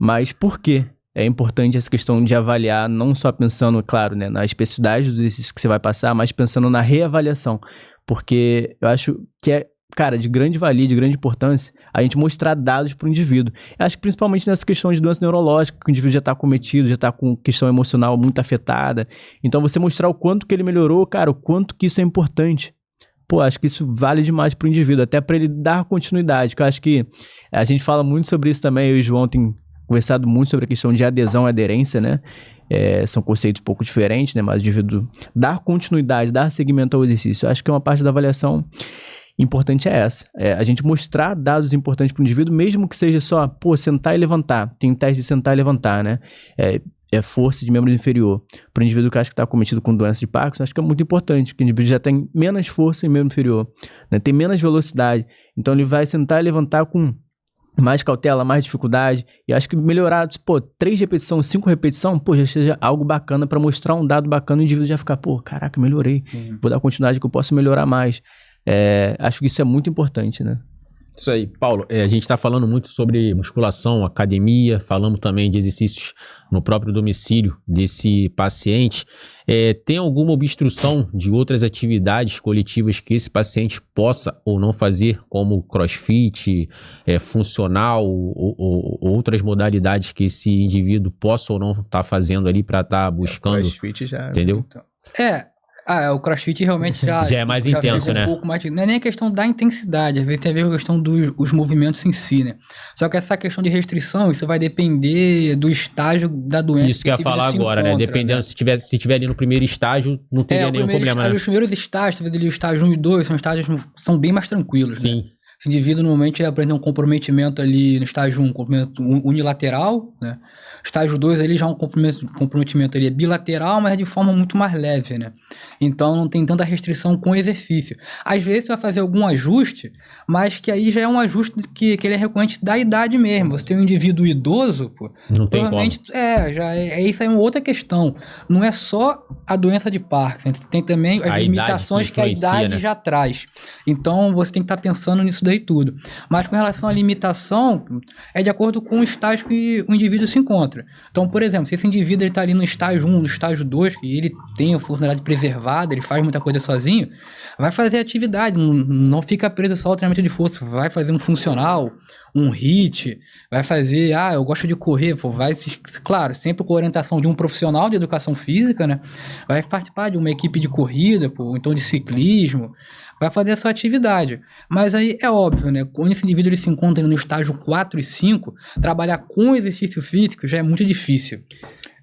Mas por quê? É importante essa questão de avaliar, não só pensando, claro, né, na especificidade dos exercícios que você vai passar, mas pensando na reavaliação. Porque eu acho que cara, de grande valia, de grande importância, a gente mostrar dados para o indivíduo. Eu acho que principalmente nessa questão de doença neurológica, que o indivíduo já está cometido, já está com questão emocional muito afetada. Então, você mostrar o quanto que ele melhorou, cara, o quanto que isso é importante. Pô, acho que isso vale demais para o indivíduo, até para ele dar continuidade, que eu acho que a gente fala muito sobre isso também, eu e o João tem conversado muito sobre a questão de adesão e aderência, né? São conceitos um pouco diferentes, né? Mas o indivíduo dar continuidade, dar segmento ao exercício, eu acho que uma parte da avaliação importante é essa, a gente mostrar dados importantes para o indivíduo, mesmo que seja só, sentar e levantar, tem teste de sentar e levantar, né? Força de membro inferior. Para o indivíduo que acha que está cometido com doença de Parkinson, acho que é muito importante, porque o indivíduo já tem menos força em membro inferior, né? Tem menos velocidade, então ele vai sentar e levantar com mais cautela, mais dificuldade, e acho que melhorar, 3 repetições, 5 repetições, já seja algo bacana para mostrar um dado bacana, o indivíduo já ficar, caraca, melhorei, vou dar continuidade que eu posso melhorar mais. Acho que isso é muito importante, né? Isso aí, Paulo, a gente está falando muito sobre musculação, academia, falamos também de exercícios no próprio domicílio desse paciente. Tem alguma obstrução de outras atividades coletivas que esse paciente possa ou não fazer, como crossfit, funcional ou outras modalidades que esse indivíduo possa ou não estar fazendo ali para estar buscando? Crossfit já... Entendeu? Então. O crossfit realmente já é mais intenso, né? Um pouco mais, não é nem a questão da intensidade, às vezes tem a ver com a questão dos movimentos em si, né? Só que essa questão de restrição, isso vai depender do estágio da doença. Isso que eu ia falar agora, né? Dependendo, né? Se tiver ali no primeiro estágio, não teria nenhum problema, né? Os primeiros estágios, ali o estágio 1 e 2, são bem mais tranquilos, sim, né? Esse indivíduo normalmente aprende um comprometimento ali no estágio 1, um comprometimento unilateral, né? Estágio 2 ali já é um comprometimento ali bilateral, mas é de forma muito mais leve, né? Então não tem tanta restrição com o exercício. Às vezes você vai fazer algum ajuste, mas que aí já é um ajuste que ele é recorrente da idade mesmo. Você tem um indivíduo idoso, não tem provavelmente como. Isso aí é uma outra questão. Não é só a doença de Parkinson, tem também as limitações que a idade, né, já traz. Então você tem que estar pensando nisso daí tudo. Mas com relação à limitação, é de acordo com o estágio que o indivíduo se encontra. Então, por exemplo, se esse indivíduo está ali no estágio 1, no estágio 2, que ele tem a funcionalidade preservada, ele faz muita coisa sozinho, vai fazer atividade, não fica preso só ao treinamento de força, vai fazer um funcional, um HIIT, vai fazer, eu gosto de correr, claro, sempre com a orientação de um profissional de educação física, né? Vai participar de uma equipe de corrida, ou então de ciclismo, vai fazer essa atividade. Mas aí é óbvio, né? Quando esse indivíduo ele se encontra no estágio 4 e 5, trabalhar com exercício físico já é muito difícil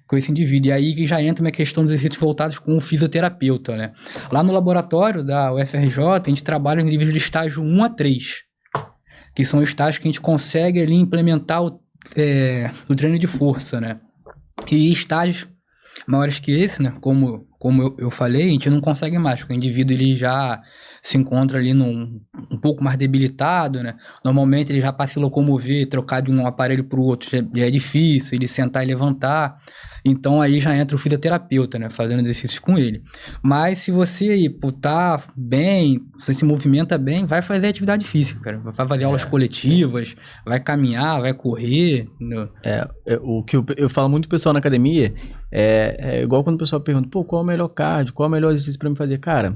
com esse indivíduo. E aí que já entra uma questão dos exercícios voltados com o fisioterapeuta, né? Lá no laboratório da UFRJ, a gente trabalha em indivíduos de estágio 1 a 3, que são estágios que a gente consegue ali implementar o treino de força, né? E estágios maiores que esse, né? Como eu falei, a gente não consegue mais, porque o indivíduo ele já se encontra ali um pouco mais debilitado, né? Normalmente ele já para se locomover, trocar de um aparelho para o outro já é difícil, ele sentar e levantar. Então aí já entra o fisioterapeuta, né, fazendo exercícios com ele. Mas se você aí, pô, tá bem, você se movimenta bem, vai fazer atividade física, cara. Vai fazer aulas coletivas, vai caminhar, vai correr. Entendeu? O que eu falo muito pro pessoal na academia é igual quando o pessoal pergunta, pô, qual é o melhor cardio, qual é o melhor exercício pra me fazer? Cara,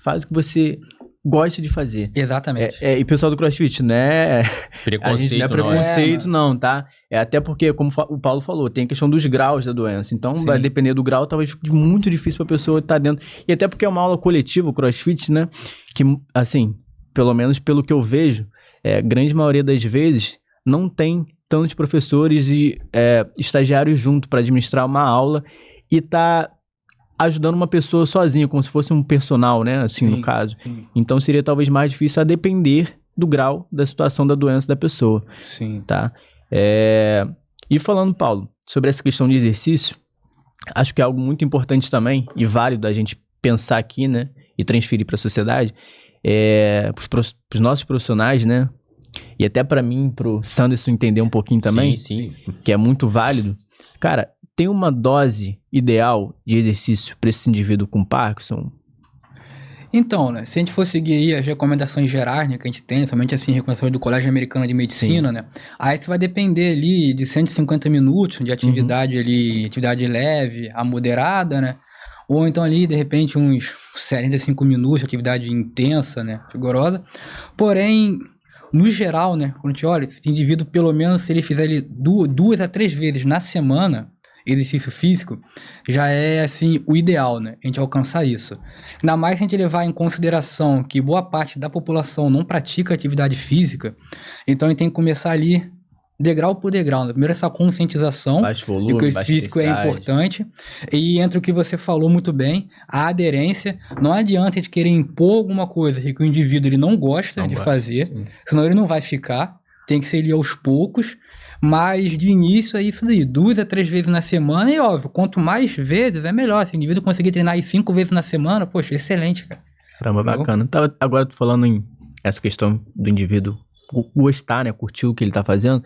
faz o que você gosta de fazer. Exatamente. E pessoal do CrossFit, né? Preconceito, não é preconceito, não, tá? Até porque, como o Paulo falou, tem a questão dos graus da doença. Então, vai depender do grau, talvez fique muito difícil pra pessoa estar dentro. E até porque é uma aula coletiva, o CrossFit, né? Que, assim, pelo menos pelo que eu vejo, a grande maioria das vezes não tem tantos professores e estagiários junto para administrar uma aula e tá ajudando uma pessoa sozinha, como se fosse um personal, né? Assim, no caso. Sim. Então, seria talvez mais difícil a depender do grau da situação da doença da pessoa. Sim. Tá? E falando, Paulo, sobre essa questão de exercício, acho que é algo muito importante também e válido a gente pensar aqui, né? E transferir para a sociedade, para os nossos profissionais, né? E até para mim, pro Sanderson entender um pouquinho também, sim. Que é muito válido. Cara, tem uma dose ideal de exercício para esse indivíduo com Parkinson? Então, né, se a gente for seguir aí as recomendações gerais, né, que a gente tem, somente assim, recomendações do Colégio Americano de Medicina, né, aí isso vai depender ali de 150 minutos de atividade ali, atividade leve a moderada, né, ou então ali, de repente, uns 75 minutos de atividade intensa, né, vigorosa. Porém, no geral, né, quando a gente olha, esse indivíduo, pelo menos, se ele fizer ali 2 a 3 vezes na semana, exercício físico, já é, assim, o ideal, né? A gente alcançar isso. Ainda mais se a gente levar em consideração que boa parte da população não pratica atividade física, então a gente tem que começar ali, degrau por degrau, né? Primeiro essa conscientização baixo volume, de que o físico é importante, e entra o que você falou muito bem, a aderência. Não adianta a gente querer impor alguma coisa que o indivíduo ele não gosta de fazer, senão ele não vai ficar, tem que ser ali aos poucos. Mas de início é isso daí, 2 a 3 vezes na semana, e óbvio, quanto mais vezes é melhor. Se o indivíduo conseguir treinar aí 5 vezes na semana, poxa, excelente, cara. Caramba, bacana. Agora tô falando em essa questão do indivíduo gostar, né, curtir o que ele tá fazendo,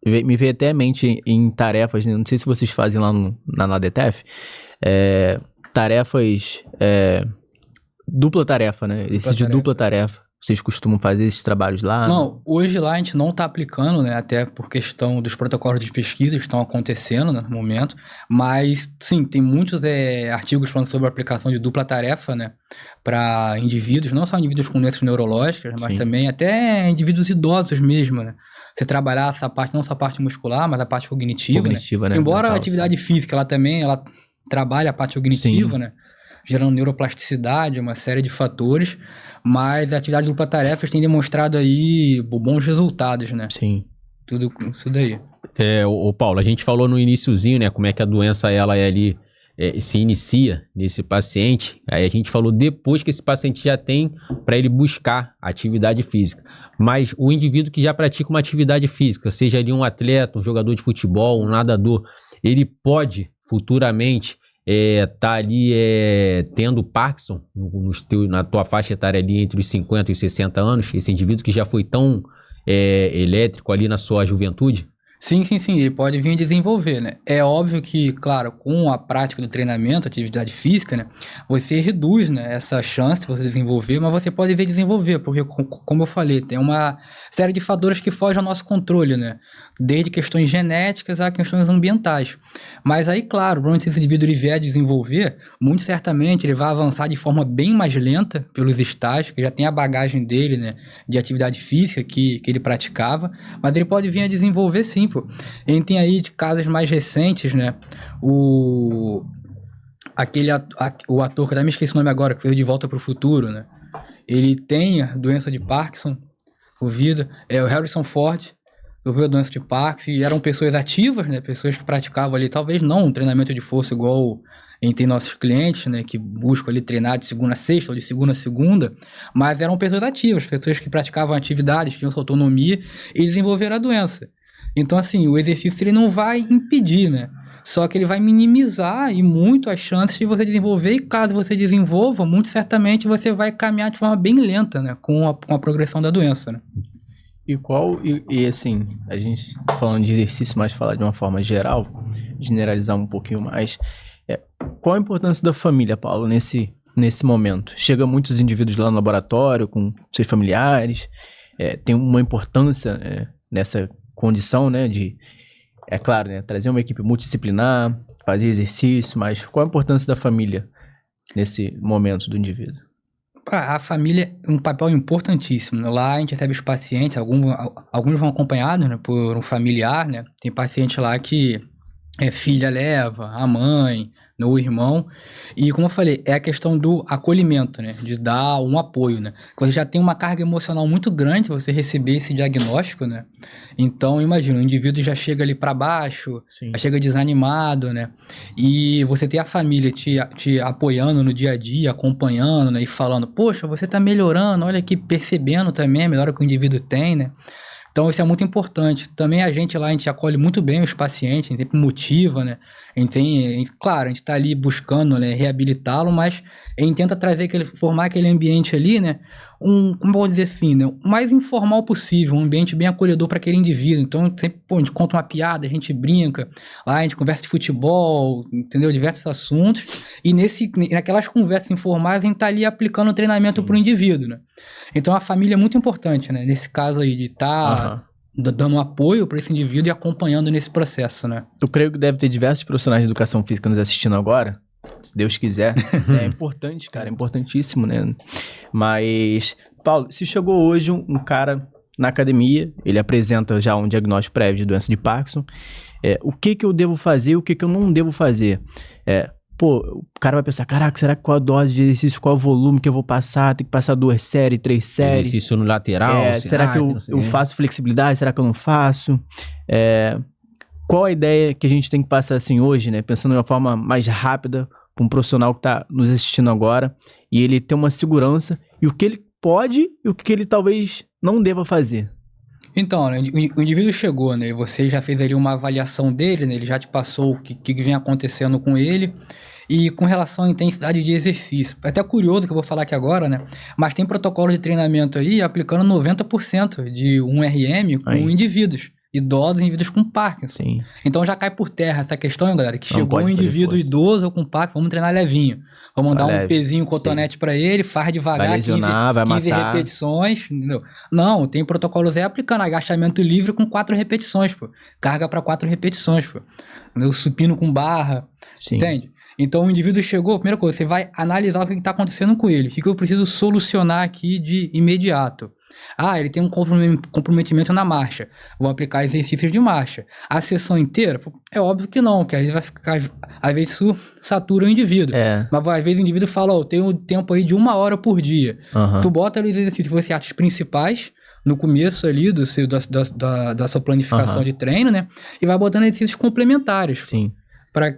me veio até a mente em tarefas, né? Não sei se vocês fazem lá na LADTF, tarefas, dupla tarefa, né, exercício de dupla tarefa. Vocês costumam fazer esses trabalhos lá? Não, hoje lá a gente não está aplicando, né? Até por questão dos protocolos de pesquisa que estão acontecendo, né, no momento. Mas, sim, tem muitos artigos falando sobre a aplicação de dupla tarefa, né? Para indivíduos, não só indivíduos com doenças neurológicas, mas também até indivíduos idosos mesmo, né? Você trabalhar essa parte, não só a parte muscular, mas a parte cognitiva, né? Embora a atividade física, ela também trabalha a parte cognitiva, né? Gerando neuroplasticidade, uma série de fatores, mas a atividade dupla tarefas tem demonstrado aí bons resultados, né? Sim. Tudo isso daí. O Paulo, a gente falou no iniciozinho, né, como é que a doença ela é ali, se inicia nesse paciente, aí a gente falou depois que esse paciente já tem para ele buscar atividade física, mas o indivíduo que já pratica uma atividade física, seja ali um atleta, um jogador de futebol, um nadador, ele pode futuramente tá ali tendo Parkinson na tua faixa etária ali entre os 50 e os 60 anos, esse indivíduo que já foi tão elétrico ali na sua juventude? Sim, ele pode vir a desenvolver, né? É óbvio que, claro, com a prática do treinamento, atividade física, né, você reduz, né, essa chance de você desenvolver, mas você pode vir desenvolver, porque, como eu falei, tem uma série de fatores que fogem ao nosso controle, né? Desde questões genéticas a questões ambientais. Mas aí, claro, quando esse indivíduo ele vier a desenvolver, muito certamente ele vai avançar de forma bem mais lenta pelos estágios, que já tem a bagagem dele, né, de atividade física que ele praticava, mas ele pode vir a desenvolver sim, pô. A gente tem aí de casos mais recentes, né, o ator, que eu até me esqueci o nome agora, que veio De Volta para o Futuro, né, ele tem a doença de Parkinson, o Harrison Ford, a doença de Parkinson, e eram pessoas ativas, né, pessoas que praticavam ali, talvez não um treinamento de força igual a gente tem nossos clientes, né, que buscam ali treinar de segunda a sexta ou de segunda a segunda, mas eram pessoas ativas, pessoas que praticavam atividades, tinham sua autonomia e desenvolveram a doença. Então, assim, o exercício ele não vai impedir, né? Só que ele vai minimizar e muito as chances de você desenvolver, e caso você desenvolva, muito certamente você vai caminhar de forma bem lenta, né? Com a progressão da doença, né? E assim, a gente falando de exercício, mas falar de uma forma geral, generalizar um pouquinho mais, qual a importância da família, Paulo, nesse momento? Chega muitos indivíduos lá no laboratório com seus familiares, tem uma importância nessa condição, né, de, é claro, né, trazer uma equipe multidisciplinar, fazer exercício, mas qual a importância da família nesse momento do indivíduo? A família é um papel importantíssimo, né? Lá a gente recebe os pacientes, alguns vão acompanhados, né, por um familiar, né? Tem paciente lá que filha leva, a mãe, né, o irmão. E como eu falei, é a questão do acolhimento, né? De dar um apoio, né? Você já tem uma carga emocional muito grande você receber esse diagnóstico, né? Então, imagina, o indivíduo já chega ali para baixo, Sim. já chega desanimado, né? E você ter a família te apoiando no dia a dia, acompanhando, né? E falando, poxa, você tá melhorando, olha aqui, percebendo também a melhora que o indivíduo tem, né? Então, isso é muito importante. Também a gente lá, a gente acolhe muito bem os pacientes, a gente sempre motiva, né? Claro, a gente tá ali buscando, né, reabilitá-lo, mas a gente tenta formar aquele ambiente ali, né? Como vou dizer assim, né? O mais informal possível, um ambiente bem acolhedor para aquele indivíduo. Então, sempre, a gente conta uma piada, a gente brinca, lá a gente conversa de futebol, entendeu? Diversos assuntos. E naquelas conversas informais, a gente tá ali aplicando o treinamento para o indivíduo, né? Então, a família é muito importante, né? Nesse caso aí, de estar dando apoio para esse indivíduo e acompanhando nesse processo, né? Eu creio que deve ter diversos profissionais de educação física nos assistindo agora, se Deus quiser. É importante, cara, é importantíssimo, né? Mas, Paulo, se chegou hoje um cara na academia, ele apresenta já um diagnóstico prévio de doença de Parkinson, o que eu devo fazer e o que eu não devo fazer? O cara vai pensar, caraca, será que qual a dose de exercício, qual o volume que eu vou passar? Tem que passar 2 séries, 3 séries? Exercício no lateral, será que eu faço flexibilidade? Será que eu não faço? Qual a ideia que a gente tem que passar assim hoje, né? Pensando de uma forma mais rápida para um profissional que está nos assistindo agora e ele ter uma segurança e o que ele pode e o que ele talvez não deva fazer. Então, né, o indivíduo chegou, né? Você já fez ali uma avaliação dele, né? Ele já te passou o que vem acontecendo com ele. E com relação à intensidade de exercício, é até curioso que eu vou falar aqui agora, né? Mas tem protocolo de treinamento aí aplicando 90% de 1RM com indivíduos idosos e indivíduos com Parkinson. Sim. Então já cai por terra essa questão, hein, galera, que chegou um indivíduo idoso ou com Parkinson, vamos treinar levinho. Vamos dar um pezinho cotonete para ele, faz devagar, vai lesionar, 15 repetições, entendeu? Não, tem protocolos aí aplicando agachamento livre com 4 repetições, pô. Carga para 4 repetições, pô. O supino com barra, entende? Então o indivíduo chegou, primeira coisa, você vai analisar o que está acontecendo com ele. O que eu preciso solucionar aqui de imediato? Ele tem um comprometimento na marcha. Vou aplicar exercícios de marcha. A sessão inteira? É óbvio que não, porque às vezes vai ficar. Às vezes isso satura o indivíduo. Mas às vezes o indivíduo fala, eu tenho tempo aí de 1 hora por dia. Tu bota ali os exercícios que você acha os principais no começo ali da sua planificação de treino, né? E vai botando exercícios complementares. Sim. Para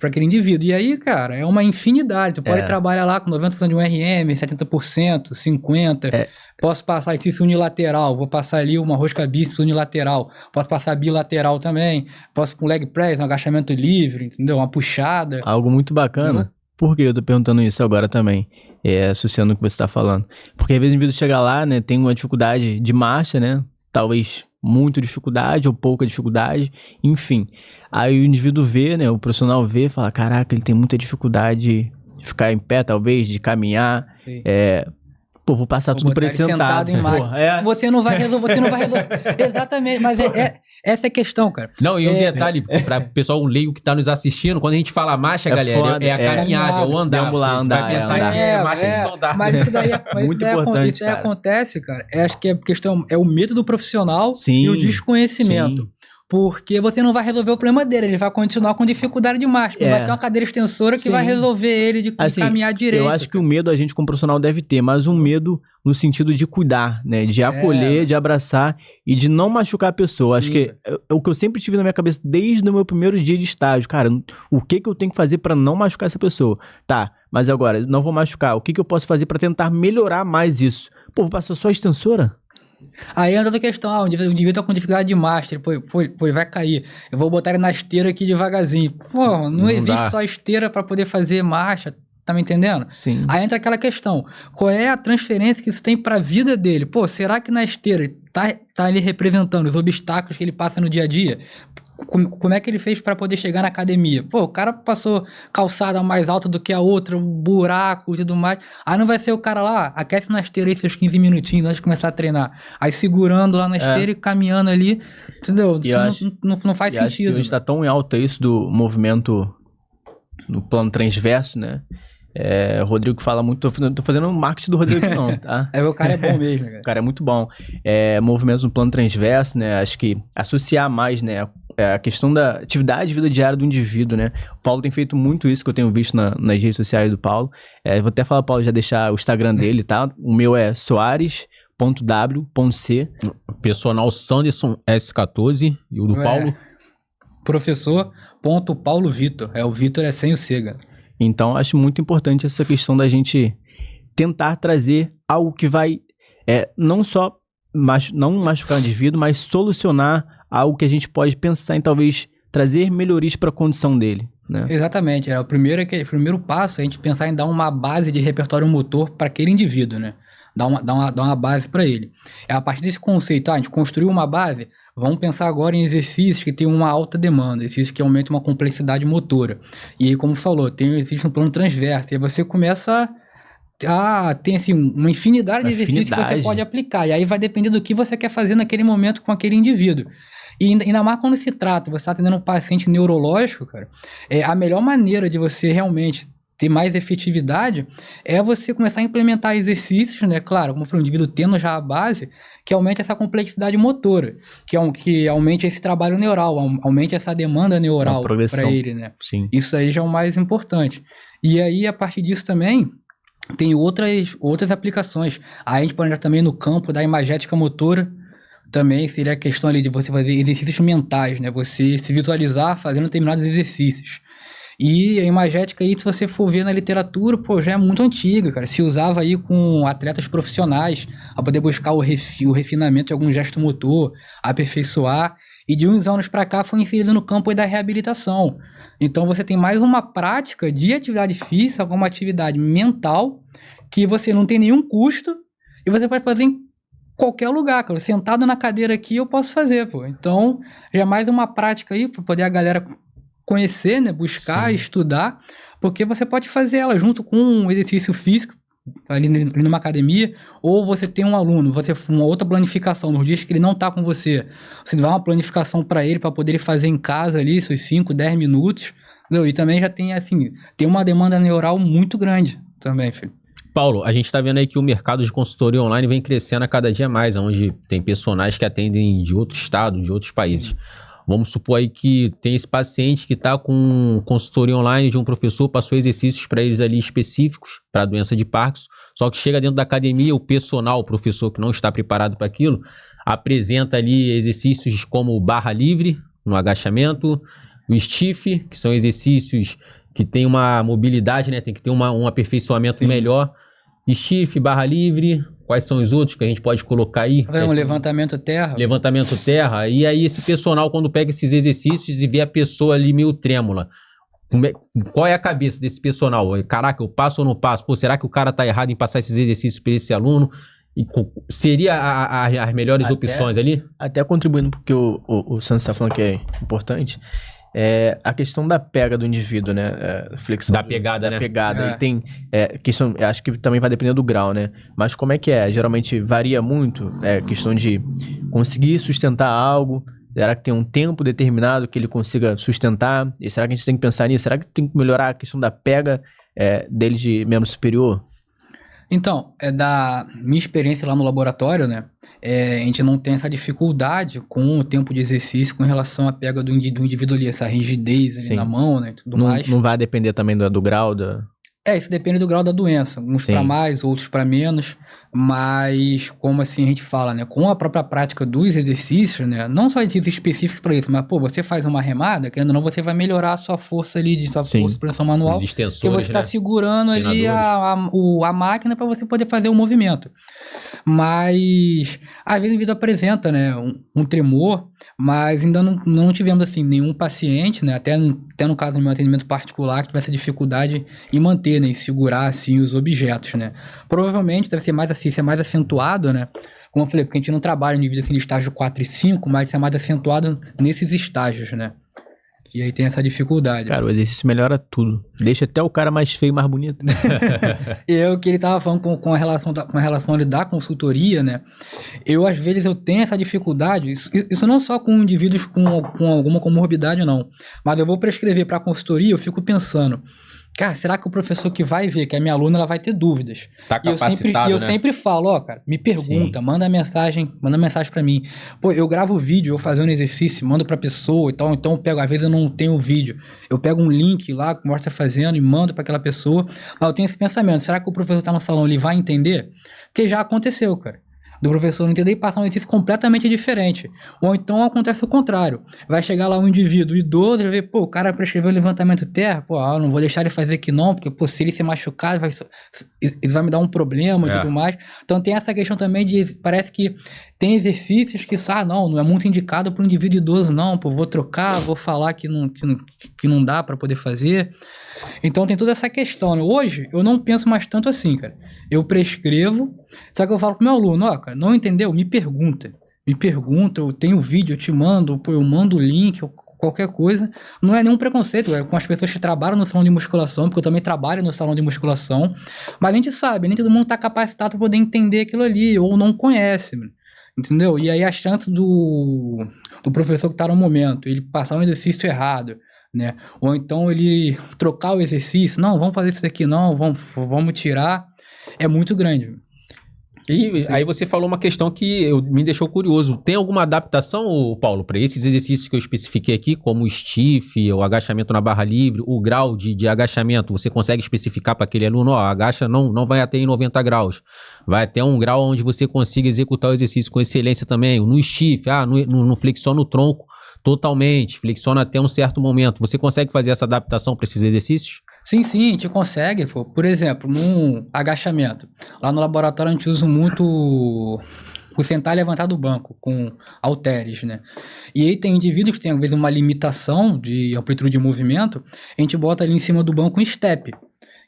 aquele indivíduo. E aí, cara, é uma infinidade. Tu pode trabalhar lá com 90% de 1RM, 70%, 50%. Posso passar exercício unilateral, vou passar ali uma rosca bíceps unilateral. Posso passar bilateral também. Posso com leg press, um agachamento livre, entendeu? Uma puxada. Algo muito bacana. Por que eu tô perguntando isso agora também? Associando o que você tá falando. Porque às vezes o indivíduo chega lá, né, tem uma dificuldade de marcha, né? Talvez muita dificuldade ou pouca dificuldade, enfim. Aí o indivíduo vê, né, o profissional vê e fala, caraca, ele tem muita dificuldade de ficar em pé, talvez, de caminhar. Vou passar tudo pra ele sentado. Você não vai resolver. Exatamente, mas essa é a questão, cara. Não, e um detalhe, para o pessoal, um leigo que tá nos assistindo, quando a gente fala marcha, galera, foda, é a caminhada, é o andar. Vamos lá, andar. Vai pensar que é marcha de soldado. Mas isso daí, muito importante, isso daí acontece, cara. Acho que a questão é o medo do profissional e o desconhecimento. Porque você não vai resolver o problema dele, ele vai continuar com dificuldade de marcha. Não vai ser uma cadeira extensora que vai resolver ele de caminhar direito. Eu acho que o medo a gente como profissional deve ter, mas um medo no sentido de cuidar, né? De acolher, de abraçar e de não machucar a pessoa. Acho que é o que eu sempre tive na minha cabeça desde o meu primeiro dia de estágio. Cara, o que eu tenho que fazer para não machucar essa pessoa? Tá, mas agora, não vou machucar. O que eu posso fazer para tentar melhorar mais isso? Vou passar só a extensora? Aí entra outra questão, o indivíduo tá com dificuldade de marcha, ele vai cair, eu vou botar ele na esteira aqui devagarzinho. Não existe só esteira para poder fazer marcha, tá me entendendo? Sim. Aí entra aquela questão, qual é a transferência que isso tem pra vida dele? Será que na esteira tá ali representando os obstáculos que ele passa no dia a dia. Como é que ele fez para poder chegar na academia? Pô, o cara passou calçada mais alta do que a outra, um buraco e tudo mais. Aí não vai ser o cara lá, aquece na esteira aí seus 15 minutinhos antes de começar a treinar. Aí segurando lá na esteira e caminhando ali, entendeu? Isso não faz sentido. Acho que hoje tá tão em alta isso do movimento no plano transverso, né? O Rodrigo fala muito, tô fazendo marketing do Rodrigo aqui não, tá? O cara é bom mesmo, cara. O cara é muito bom. Movimentos no plano transverso, né? Acho que associar mais, né? A questão da atividade de vida diária do indivíduo, né? O Paulo tem feito muito isso que eu tenho visto nas redes sociais do Paulo. Vou até falar, Paulo, já deixar o Instagram dele, tá? O meu é soares.w.c. Personal Sanderson S14 e o do Paulo? Professor.paulovitor. O Vitor é sem o C, galera. Então, acho muito importante essa questão da gente tentar trazer algo que vai não só não machucar o indivíduo, mas solucionar algo que a gente pode pensar em talvez trazer melhorias para a condição dele, né? Exatamente. O primeiro passo é a gente pensar em dar uma base de repertório motor para aquele indivíduo, né? Dar uma base para ele. A partir desse conceito, a gente construiu uma base, vamos pensar agora em exercícios que tem uma alta demanda, exercícios que aumentam uma complexidade motora. E aí, como falou, tem um exercício no plano transverso, e aí você começa tem assim, uma infinidade de exercícios que você pode aplicar, e aí vai depender do que você quer fazer naquele momento com aquele indivíduo. E ainda mais quando se trata, você está atendendo um paciente neurológico, cara, a melhor maneira de você realmente ter mais efetividade é você começar a implementar exercícios, né? Claro, como foi um indivíduo tendo já a base, que aumente essa complexidade motora, que aumente esse trabalho neural, aumente essa demanda neural para ele, né? Sim. Isso aí já é o mais importante. E aí, a partir disso também, tem outras aplicações. Aí a gente pode entrar também no campo da imagética motora. Também seria a questão ali de você fazer exercícios mentais, né? Você se visualizar fazendo determinados exercícios. E a imagética aí, se você for ver na literatura, já é muito antiga, cara. Se usava aí com atletas profissionais para poder buscar o refinamento de algum gesto motor, aperfeiçoar. E de uns anos para cá foi inserido no campo aí da reabilitação. Então você tem mais uma prática de atividade física, alguma atividade mental, que você não tem nenhum custo e você pode fazer em qualquer lugar, cara. Sentado na cadeira aqui eu posso fazer, pô. Então já é mais uma prática aí para poder a galera conhecer, né, buscar, sim, estudar, porque você pode fazer ela junto com um exercício físico ali numa academia, ou você tem um aluno, você uma outra planificação nos dias que ele não tá com você dá uma planificação para ele, para poder ele fazer em casa ali, seus 5, 10 minutos, entendeu? E também já tem assim, tem uma demanda neural muito grande também, filho. Paulo, a gente está vendo aí que o mercado de consultoria online vem crescendo a cada dia mais, onde tem personagens que atendem de outro estado, de outros países. Vamos supor aí que tem esse paciente que está com consultoria online de um professor, passou exercícios para eles ali específicos para a doença de Parkinson, só que chega dentro da academia, o personal, o professor que não está preparado para aquilo, apresenta ali exercícios como barra livre no agachamento, o stiff, que são exercícios que tem uma mobilidade, né? Tem que ter um aperfeiçoamento, sim, melhor. Stiff, barra livre, quais são os outros que a gente pode colocar aí? Um levantamento terra. Levantamento terra. E aí esse personal, quando pega esses exercícios e vê a pessoa ali meio trêmula, qual é a cabeça desse personal? Caraca, eu passo ou não passo? Pô, será que o cara tá errado em passar esses exercícios para esse aluno? E seria as melhores opções ali? Até contribuindo porque o Santos está falando que é importante, a questão da pega do indivíduo, né? Flexão da pegada, né? Pegada. Ele tem questão, acho que também vai depender do grau, né? Mas como é que é? Geralmente varia muito, questão de conseguir sustentar algo. Será que tem um tempo determinado que ele consiga sustentar? E será que a gente tem que pensar nisso? Será que tem que melhorar a questão da pega dele de membro superior? Então, da minha experiência lá no laboratório, né? A gente não tem essa dificuldade com o tempo de exercício com relação à pega do indivíduo ali, essa rigidez ali na mão, né? Tudo mais. Não vai depender também do grau da... Isso depende do grau da doença. Uns para mais, outros para menos. Mas, como assim a gente fala, né? Com a própria prática dos exercícios, né? Não só exercícios específicos para isso, mas, você faz uma remada, querendo ou não, você vai melhorar a sua força ali, de sua força de pressão manual. Os extensores, porque você está segurando ali a máquina para você poder fazer o movimento. Mas, às vezes o indivíduo apresenta, né? Um tremor, mas ainda não tivemos, assim, nenhum paciente, né? Até no caso do meu atendimento particular, que tivesse dificuldade em manter, né? Em segurar, assim, os objetos, né? Provavelmente deve ser mais assim, ser mais acentuado, né? Como eu falei, porque a gente não trabalha em indivíduo assim, de estágio 4 e 5, mas é mais acentuado nesses estágios, né? E aí tem essa dificuldade. Cara, o exercício melhora tudo. Deixa até o cara mais feio, mais bonito. E é o que ele tava falando com a relação ali da consultoria, né? Às vezes, eu tenho essa dificuldade, isso não só com indivíduos com alguma comorbidade, não. Mas eu vou prescrever para a consultoria, eu fico pensando, cara, será que o professor que vai ver, que é minha aluna, ela vai ter dúvidas? Tá capacitado, eu sempre falo, ó, cara, me pergunta, Sim. manda mensagem pra mim. Pô, eu gravo vídeo, eu fazendo exercício, mando pra pessoa e tal, então eu pego, às vezes eu não tenho vídeo, eu pego um link lá, que mostra fazendo e mando pra aquela pessoa, mas eu tenho esse pensamento, será que o professor tá no salão, ele vai entender? Porque já aconteceu, cara. Do professor não entender e passar um exercício completamente diferente. Ou então acontece o contrário. Vai chegar lá um indivíduo idoso e vai ver, pô, o cara prescreveu levantamento terra, pô, eu não vou deixar ele fazer aqui não, porque, pô, se ele se machucar, isso vai me dar um problema e tudo mais. Então tem essa questão também de, parece que tem exercícios que, não é muito indicado para um indivíduo idoso não, pô, vou trocar, vou falar que não dá para poder fazer. Então tem toda essa questão, né? Hoje eu não penso mais tanto assim, cara. Eu prescrevo, só que eu falo pro meu aluno, ó, cara, não entendeu? Me pergunta, eu tenho vídeo, eu te mando, pô, eu mando o link, qualquer coisa. Não é nenhum preconceito, com as pessoas que trabalham no salão de musculação, porque eu também trabalho no salão de musculação, mas a gente sabe, nem todo mundo tá capacitado para poder entender aquilo ali, ou não conhece, mano. Entendeu? E aí a chance do professor que tá no momento, ele passar um exercício errado, né? Ou então ele trocar o exercício, não, vamos fazer isso aqui não, vamos tirar, é muito grande. E aí você falou uma questão que me deixou curioso. Tem alguma adaptação, Paulo, para esses exercícios que eu especifiquei aqui, como o stiff, o agachamento na barra livre, o grau de agachamento? Você consegue especificar para aquele aluno, ó, agacha não vai até em 90 graus. Vai até um grau onde você consiga executar o exercício com excelência também. No stiff, não flexiona o tronco totalmente, flexiona até um certo momento. Você consegue fazer essa adaptação para esses exercícios? Sim, a gente consegue, pô. Por exemplo, num agachamento. Lá no laboratório a gente usa muito o sentar e levantar do banco, com halteres, né? E aí tem indivíduos que tem, às vezes, uma limitação de amplitude de movimento, a gente bota ali em cima do banco um step,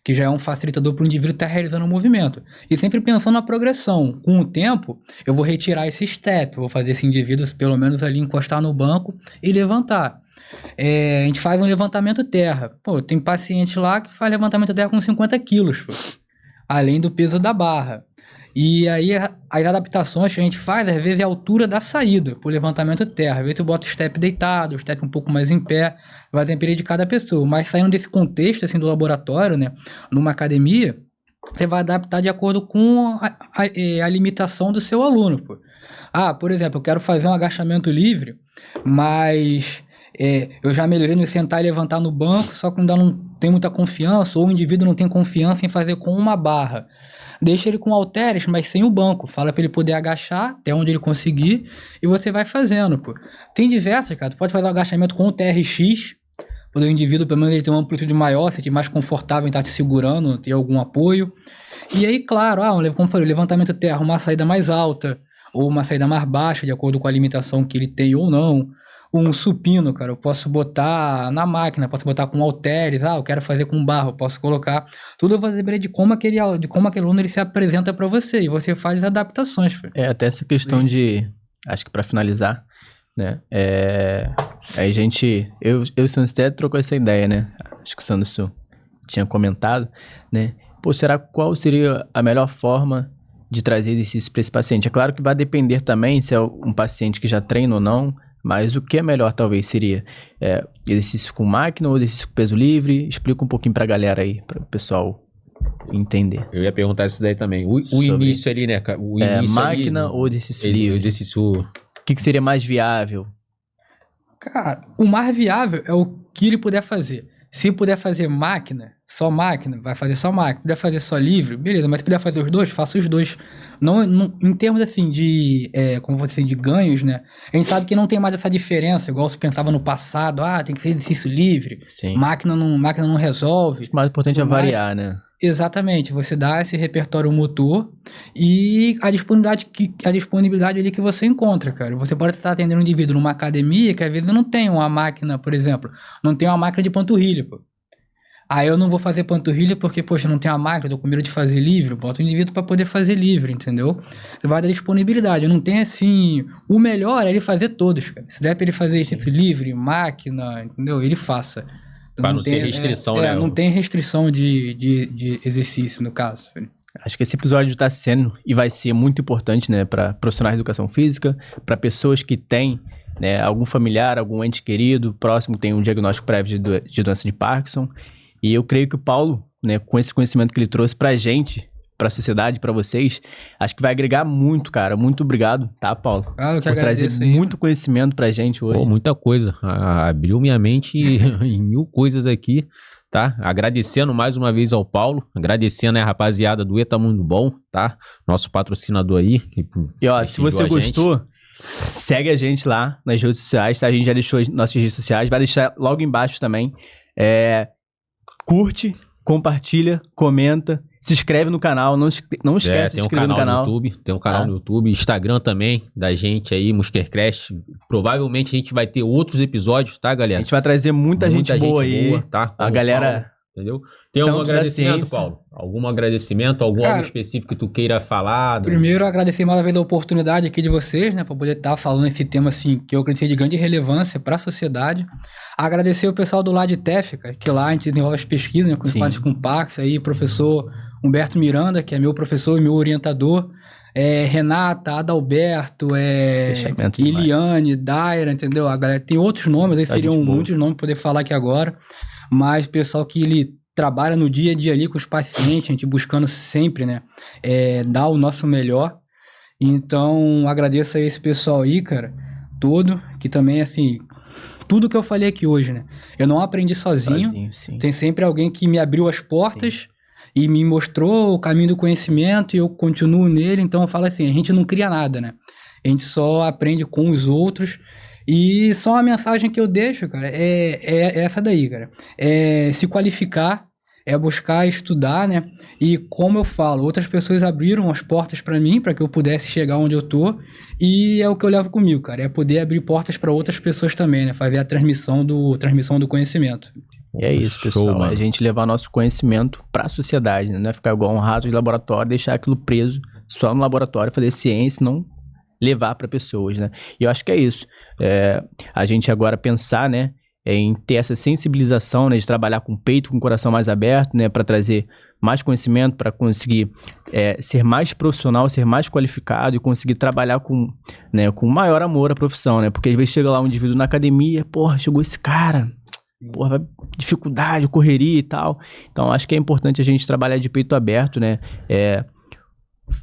que já é um facilitador para o indivíduo estar realizando o movimento. E sempre pensando na progressão. Com o tempo, eu vou retirar esse step, vou fazer esse indivíduo, pelo menos ali, encostar no banco e levantar. A gente faz um levantamento terra. Pô, tem paciente lá que faz levantamento terra com 50 quilos, pô, além do peso da barra. E aí as adaptações que a gente faz, às vezes, é a altura da saída pro levantamento terra. Às vezes eu boto o step deitado, o step um pouco mais em pé, vai depender de cada pessoa. Mas saindo desse contexto, assim, do laboratório, né, numa academia, você vai adaptar de acordo com a limitação do seu aluno, pô. Por exemplo, eu quero fazer um agachamento livre, mas eu já melhorei no sentar e levantar no banco, só que ainda não tem muita confiança, ou o indivíduo não tem confiança em fazer com uma barra. Deixa ele com halteres, mas sem o banco. Fala para ele poder agachar até onde ele conseguir e você vai fazendo, pô. Tem diversas, cara. Tu pode fazer o agachamento com o TRX, para o indivíduo, pelo menos, ele ter uma amplitude maior, se sentir mais confortável em estar te segurando, ter algum apoio. E aí, claro, como eu falei, levantamento terra, uma saída mais alta ou uma saída mais baixa, de acordo com a limitação que ele tem ou não. Um supino, cara, eu posso botar na máquina, posso botar com halteres, eu quero fazer com barra, eu posso colocar. Tudo vai depender de como aquele aluno ele se apresenta para você, e você faz as adaptações. Até essa questão de, acho que para finalizar, né, a gente, eu e o Santos até trocou essa ideia, né, acho que o Santos tinha comentado, né, qual seria a melhor forma de trazer exercício para esse paciente? É claro que vai depender também se é um paciente que já treina ou não, mas o que é melhor talvez seria exercício com máquina ou exercício com peso livre? Explica um pouquinho pra galera aí, para o pessoal entender. Eu ia perguntar isso daí também. O início ali, né? O início máquina ali, ou exercício livre? O exercício... O que seria mais viável? Cara, o mais viável é o que ele puder fazer. Se puder fazer só máquina, vai fazer só máquina. Se puder fazer só livre, beleza. Mas se puder fazer os dois, faça os dois. Não, em termos, assim, de ganhos, né? A gente sabe que não tem mais essa diferença, igual se pensava no passado. Tem que ser exercício livre. Sim. Máquina não resolve. O mais importante é variar, né? Exatamente. Você dá esse repertório motor e a disponibilidade ali que você encontra, cara. Você pode estar atendendo um indivíduo numa academia que às vezes não tem uma máquina, por exemplo. Não tem uma máquina de panturrilha, pô. Aí eu não vou fazer panturrilha porque, poxa, não tenho a máquina, tô com medo de fazer livre. Bota o indivíduo para poder fazer livre, entendeu? Você vai dar disponibilidade. Eu não tenho, assim... O melhor é ele fazer todos, cara. Se der pra ele fazer exercício livre, máquina, entendeu? Ele faça. Pra não ter restrição, né? Não tem restrição de exercício, no caso. Acho que esse episódio está sendo e vai ser muito importante, né, para profissionais de educação física, para pessoas que têm, né, algum familiar, algum ente querido próximo que tem um diagnóstico prévio de doença de Parkinson. E eu creio que o Paulo, né, com esse conhecimento que ele trouxe pra gente, pra sociedade, pra vocês, acho que vai agregar muito, cara. Muito obrigado, tá, Paulo? Eu que por trazer agradeço aí, muito conhecimento pra gente hoje. Pô, muita coisa. Abriu minha mente em mil coisas aqui, tá? Agradecendo mais uma vez ao Paulo, agradecendo a rapaziada do Eta Mundo Bom, tá? Nosso patrocinador aí. E ó, se você gostou, segue a gente lá nas redes sociais, tá? A gente já deixou as nossas redes sociais, vai deixar logo embaixo também. Curte, compartilha, comenta, se inscreve no canal, não esquece de se inscrever no canal. Tem um canal no YouTube, Instagram também, da gente aí, Muskercast. Provavelmente a gente vai ter outros episódios, tá, galera? A gente vai trazer muita gente boa aí, tá? A galera... Paulo, entendeu? Tem algum agradecimento, Paulo? Algum agradecimento? Algo específico que tu queira falar? Primeiro, agradecer mais uma vez a oportunidade aqui de vocês, né? Pra poder estar falando esse tema, assim, que eu acredito de grande relevância para a sociedade. Agradecer o pessoal do LADTEF, cara, que lá a gente desenvolve as pesquisas, né? Com os pacientes com Parkinson, aí, professor Humberto Miranda, que é meu professor e meu orientador. Renata, Adalberto, Iliane, Daira, entendeu? A galera tem outros nomes, aí seriam muitos nomes pra poder falar aqui agora. Mas o pessoal que ele trabalha no dia a dia ali com os pacientes, a gente buscando sempre, né, dar o nosso melhor. Então, agradeço a esse pessoal aí, cara, todo, que também, assim, tudo que eu falei aqui hoje, né, eu não aprendi sozinho tem sempre alguém que me abriu as portas e me mostrou o caminho do conhecimento e eu continuo nele. Então, eu falo assim, a gente não cria nada, né, a gente só aprende com os outros. E só uma mensagem que eu deixo, cara, é essa daí, cara. É se qualificar, é buscar estudar, né? E como eu falo, outras pessoas abriram as portas pra mim, pra que eu pudesse chegar onde eu tô. E é o que eu levo comigo, cara. É poder abrir portas pra outras pessoas também, né? Fazer a transmissão do conhecimento. E é isso, pessoal. Show, a gente levar nosso conhecimento pra sociedade, né? Não é ficar igual um rato de laboratório, deixar aquilo preso só no laboratório, fazer ciência, não levar para pessoas, né? E eu acho que é isso. A gente agora pensar, né, em ter essa sensibilização, né, de trabalhar com o peito, com o coração mais aberto, né, para trazer mais conhecimento, para conseguir ser mais profissional, ser mais qualificado e conseguir trabalhar com maior amor à profissão, né? Porque às vezes chega lá um indivíduo na academia, porra, chegou esse cara, porra, dificuldade, correria e tal. Então, acho que é importante a gente trabalhar de peito aberto, né?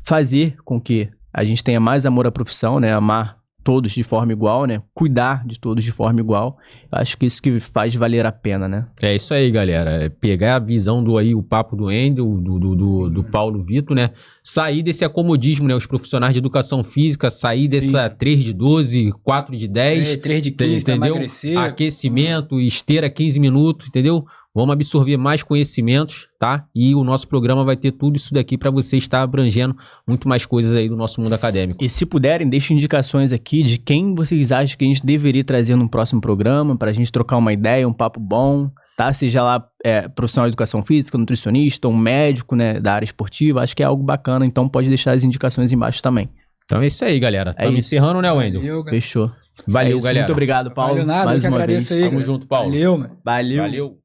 Fazer com que a gente tenha mais amor à profissão, né? Amar todos de forma igual, né? Cuidar de todos de forma igual. Eu acho que isso que faz valer a pena, né? É isso aí, galera. Pegar a visão o papo do Wendel, do Paulo Vitor, né? Sair desse acomodismo, né? Os profissionais de educação física, sair dessa 3 de 12, 4 de 10. 3 de 15, entendeu? Aquecimento, esteira 15 minutos, entendeu? Vamos absorver mais conhecimentos, tá? E o nosso programa vai ter tudo isso daqui para você estar abrangendo muito mais coisas aí do nosso mundo acadêmico. E se puderem, deixem indicações aqui de quem vocês acham que a gente deveria trazer no próximo programa, pra gente trocar uma ideia, um papo bom, tá? Seja lá profissional de educação física, nutricionista, um médico, né, da área esportiva, acho que é algo bacana, então pode deixar as indicações embaixo também. Então é isso aí, galera. Estamos encerrando, né, Wendel? Fechou. Valeu, galera. Muito obrigado, Paulo. Valeu nada, mais eu uma agradeço vez. aí. Tamo junto, Paulo. Valeu, mano. Valeu.